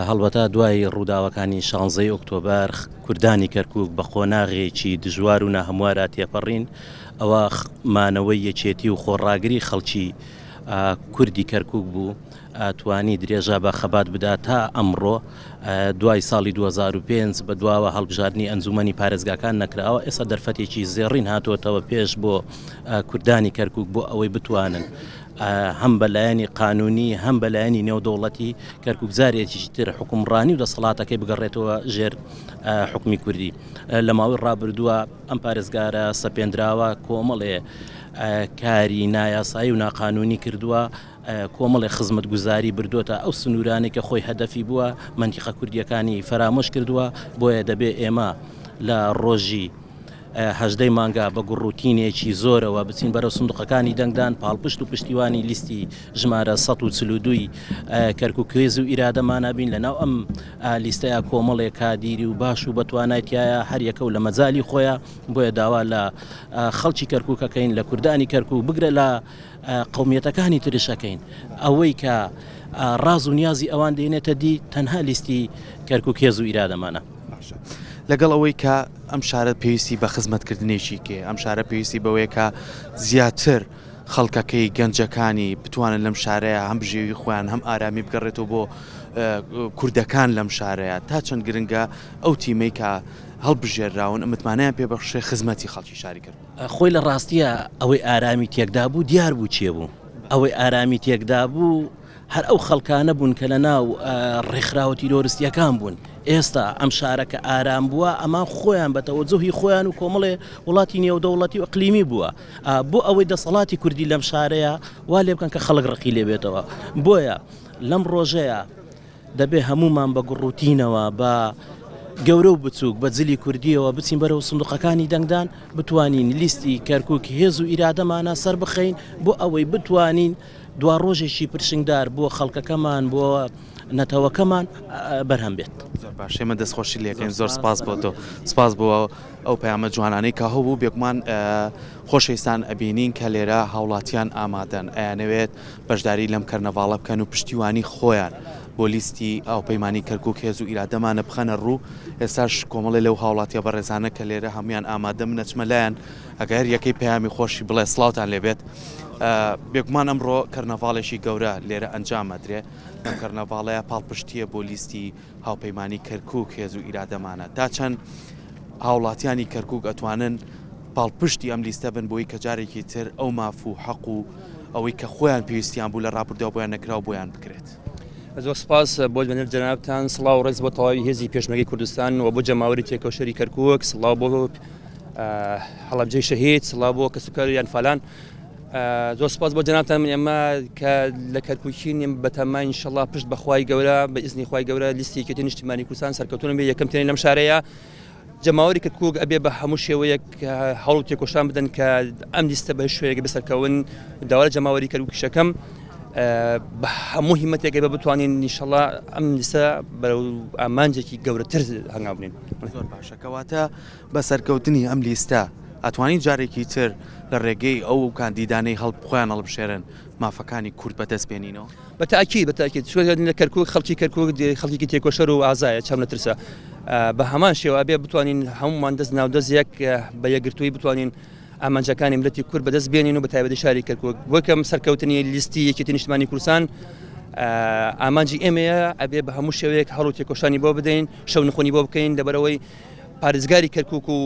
هەڵبەتە دوای ڕووداوەکانی 16 ئۆکتۆبەر کوردانی کەرکووک بە خۆناغێکی دژوار و ناهەموارە تێپەڕین. ئەوە مانەوەی یەکێتی و خۆڕاگری خەڵکی کوردی کەرکووک بوو توانی درێژە بە خەبات بدا تا ئەمڕۆ دوای ساڵی 2005 بە دواوە هەڵبژاردننی ئەنجومەنی پارێزگاکان نەکراوە ئێستا دەرفەتێکی زێڕین هاتوۆتەوە پێش بۆ کوردانی کەرکووک بۆ ئەوەی بتوانن هەم بەلایەنی قانونی هەم بەلایەنی نێودەوڵەتی کەرکووک جارێکی تر حکومڕانی و دەسەڵاتەکەی بگەڕێتەوە ژێر حکومی کوردی لە ماوەی ڕابردووە ئەم پارێزگارە سەپێنراوە کۆمەڵێ کاری نایاسایی و ناقانونی کردووە کۆمەڵی خزمەت گوزاری بردوۆتە ئەو سنوورانی کە خۆی هەدەفی بووە منتیقە کوردیەکانی فرامۆش کردووە بۆیە دەبێ ئێمە لە ڕۆژی هەژدەی مانگا بە گوڕوتینێکی زۆرەوە بچین بەرەو سندوقەکانی دەنگدان پاڵپشت و پشتیوانی لیستی ژمارە 142 کەرکووکێز و ئیرادەمانە بین لەناو ئەم لیستەیە کۆمەڵێک کادیری و باش و بەتوانایەتایە هەر یەکە و لە مەجای خۆیان بۆیە داوا لە خەڵکی کەرکووکەکەین لە کوردانی کەرکووک بگرە لە قومیەتەکانی ترشەکەین ئەوەی کە ڕاز و نیازی ئەوان دێنێتە دی تەنها لیستی کەرکووکێز و ئیرادەمانە لەگەڵ ئەوەی کە ئەم شارە پێویستی بە خزمەتکردنێکی کێ ئەم شارە پێویستی بەوەیە کە زیاتر خەڵکەکەی گەنجەکانی بتوانن لەم شارەیە هەم بژێوی خۆیان هەم ئارامی بگەڕێتەوە بۆ کوردەکان لەم شارەیە تا چەند گرنگە ئەو تیمەی کە هەڵبژێراون متمانیان پێبەخشێ خزمەتی خەڵکی شاری کرد خۆی لە ڕاستیە ئەوەی ئارامی تێکدا بوو دیار بوو چێ بوو ئەوەی ئارامی تێکدا بوو هەر ئەو خەڵکانە بوون کە لە ناو ڕێکخراوە تیرۆریستیەکان بوون ئێستا ئەم شارەکە ئارام بووە ئەمان خۆیان بە تەوەجوهی خۆیان و کۆمەڵێ وڵاتی نێودەوڵەتی و ئەقلیمی بووە بۆ ئەوەی دەسەڵاتی کوردی لەم شارەیە وا لێ بکەن کە خەڵک ڕقی لێ بێتەوە بۆیە لەم ڕۆژەیە دەبێ هەمومان بە گوڕوتینەوە بە گەورە و بچووک بە جلی کوردیەوە بچین بەرەو سندوقەکانی دەنگدان بتوانین لیستی کەرکووک هێز و ئیرادەمانە سەر بخەین بۆ ئەوەی بتوانین دوا ڕۆژێکی پرسنگدار بۆ خەڵکەکەمان بۆ نەتەوەکەمان بەرهەم بێت. زۆر باش ئێمە دەستخۆشی لێکەین زۆر سپاس بۆ تۆ سپاس بۆ ئەو پەیامە جوانانەی کە هەبوو بێکمان خۆشەویستان ئەبینین کە لێرە هاوڵاتیان ئامادەن ئەیانەوێت بەشداری لەم کەرنەڤاڵە بکەن و پشتیوانی خۆیان بۆ لیستی ئەو پەیمانی کەرکووک هێز و ئیرادەمانە بخەنە ڕوو ئێستاش کۆمەڵی لەو هاوڵاتیە بەڕێزانە کە لێرە هەمویان ئامادە منەچمە لایەن ئەگەر یەکەی پەیامی خۆشی بڵێ سڵاوتان لێبێت بێگومان ئەمڕۆ کەرنەڤاڵێکی گەورە لێرە ئەنجامەدرێ ئەم کەرنەڤاڵەیە پاڵپشتیە بۆ لیستی هاوپەیمانی کەرکووک هێز و ئیرادەمانە تا چەند هاوڵاتیانی کەرکووک ئەتوانن پاڵپشتی ئەم لیستە بن بۆی کە جارێکی تر ئەو ماف و حەق و ئەوەی کە خۆیان پێویستیان بوو لە ڕابردەوە بۆیان نەکراو بۆیان بکرێت. زۆر سپاس بۆ بەنر جەنابتان سڵاو ڕێز بۆ تەواوی هێزی پێشمەرگەی کوردستان و بۆ جەماوەری تێکەوشەری کەرکووک سڵاو بۆ هەڵەبجەی شەهید سڵاو بۆ کەسوکاریان فالان زۆر سپاس بۆ جەنابتان من ئێمە کە لە کەرکووکین بەتەمای ئینشەڵڵا پشت بەخوای گەورە بە ئیزنی خوای گەورە لیستی یەکێتی نیشتیمانی کوردستان سەرکەوتون بێ یەکەم تێنی لەم شارەیە جەماوەری کەرکووک ئەبێ بە هەموو شێوەیەک هەوڵ و تێکۆشان بدەن کە ئەم لیستە بە شوەیەک بەسەرکەون داوا لە جەماوەری کەرکووکیشەکەم بە هەموو هیمەتێکە بە بتوانین ئینشەڵڵا ئەم لیستە بەرەو ئامانجێکی گەورەتر هەنگاو بنین. زۆر باشە کەواتە بە سەرکەوتنی ئەم لیستە ئەتوانین جارێکی تر لە ڕێگەی ئەو کاندیدانەی خۆیان هەڵبژێرن مافەکانی کورد بەدەستبێنینەوە بەتاکید لە کەرکووک خەڵکی کەرکووک خەڵکی تێکۆشەر و ئازایە چەم نەترسە بە هەمان شێوە بێ بتوانین هەمومان دەست ناودەستێک بە یەکگرتووی بتوانین ئامانجەکانی ملەتی کورد بەدەست بێنین و بە تایبەتی شاری کەرکووک بۆکەم سەرکەوتنی لیستی یەکێتی نیشتیمانی کوردستان ئامانجی ئێمەیە ئەبێ بە هەموو شێوەیەک هەڵ و تێکۆشانی بۆ بدەین شەو نخۆنی بۆ بکەین لەبەرەوەی پارێزگاری کەرکووک و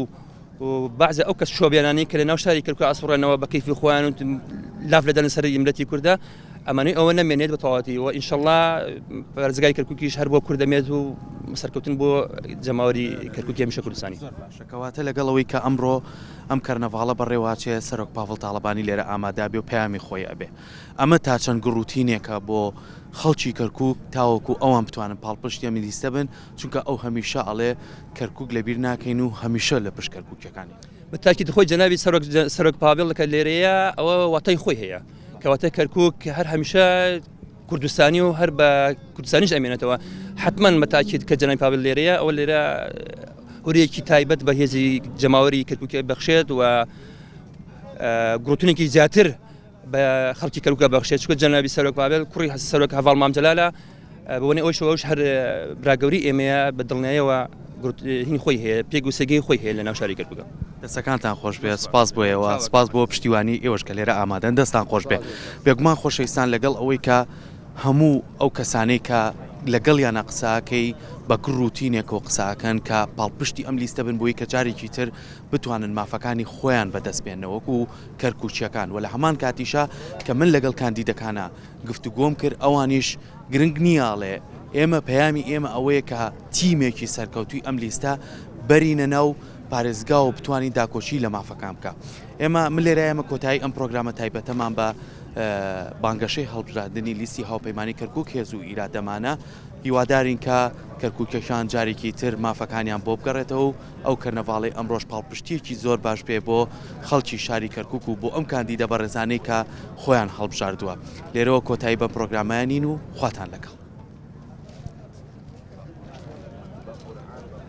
بعض ئەو کەس شۆبیانانی کە لە ناو شاری کەرکووک ئاسوڕێنەوە بە کەیفی خۆیان و لاف لەدەن سەر ملەتی کووردە ئەمانەی ئەوە نەمێنێت بە تەواوەتی و ئینشەڵڵا پارێزگای کەرکووکیش هەر بۆ کوورد دەمێت و سەرکەوتن بۆ جەماوەری کەرکووکی هەمیشە کوردستانی. کەواتە لەگەڵەوەی کە ئەمڕۆ ئەم کەرنەڤاڵە بەڕێواچێ سەرۆک پاڤڵ تاڵەبانی لێرە ئامادا بێ و پەیامی خۆی ئەبێ ئەمە تا چەند گڕوتینێکە بۆ خەڵکی کەرکووک تاوەکو ئەوان بتوانن پاڵپشتی ئەم لیستە بن چونکە ئەو هەمیشە ئەڵێ کەرکووک لەبیر ناکەین و هەمیشە لە پشت کەرکووکیەکانی بەتاکید خۆی جەنابی سەرۆک پاڤڵ کە لێرەیە ئەوە واتای خۆی هەیە کەواتە کەرکووک هەر هەمیشە کوردستانی و هەر بە کوردستانیش ئەمێنێتەوە حتمما بەتاکید کە جەنابی پاڤڵ لێرەیە ئەوە لێرە هۆرەیەکی تایبەت بە هێزی جەماوەری کەرکووکی بەخشێت و گڕوتونێکی زیاتر بە خەڵکی کەرکووک بەخشێت چونکە جەنابی سەرۆک پاڤڵ کوڕی سەرۆک هەڤاڵ مامجەلالە بۆنێ ئەوش هەر براگەوری ئێمەیە بە دڵنیاییەوە هین خۆی هەیە پێگوسەگەی خۆی هەیە لە ناو شاری کەرکووکە. دەستەکانتان خۆش بێت سپاس بۆیەوە سپاس بۆ پشتیوانی ئێوەش کە لێرە ئامادەن دەستان خۆش بێت بێگومان خۆشەویستان لەگەڵ ئەوەی کە هەموو ئەو کەسانەی کە لەگەڵیانە قساکەی بە ڕوتینێک و قساکەن کە پاڵپشتی ئەم لیستە بن بووی کە جارێکی تر بتوانن مافەکانی خۆیان بەدەستبێنەوەکو و کەرکوچیەکان و لە هەمان کاتیشە کە من لەگەڵ کاندیدەکانە گفتوگۆم کرد ئەوانیش گرنگ نیاڵێ ئێمە پەیامی ئێمە ئەوەیە کە تیمێکی سەرکەوتوی ئەم لیستە بەرینە ناو پارێزگا و بتوانین داکۆچی لە مافەکان بکە ئێمە من لێرە ئێمە کۆتایی ئەم پرۆگرامە تایبەتەمان بە بانگەشەی هەڵبژاردننی لیستی هاوپەیمانی کەرکووک هێز و ئیرادەمانە هیوادارین کە کەرکووکەشان جارێکی تر مافەکانیان بۆ بگەڕێتەوە و ئەو کەرنەڤاڵی ئەمڕۆژ پاڵپشتیەکی زۆر باش پێ بۆ خەڵکی شاری کەرکووک و بۆ ئەم کاندیدە بەڕێزانەی کە خۆیان هەڵبژاردووە لێرەوە کۆتایی بە پرۆگرامایانین و خواتان لەگەڵ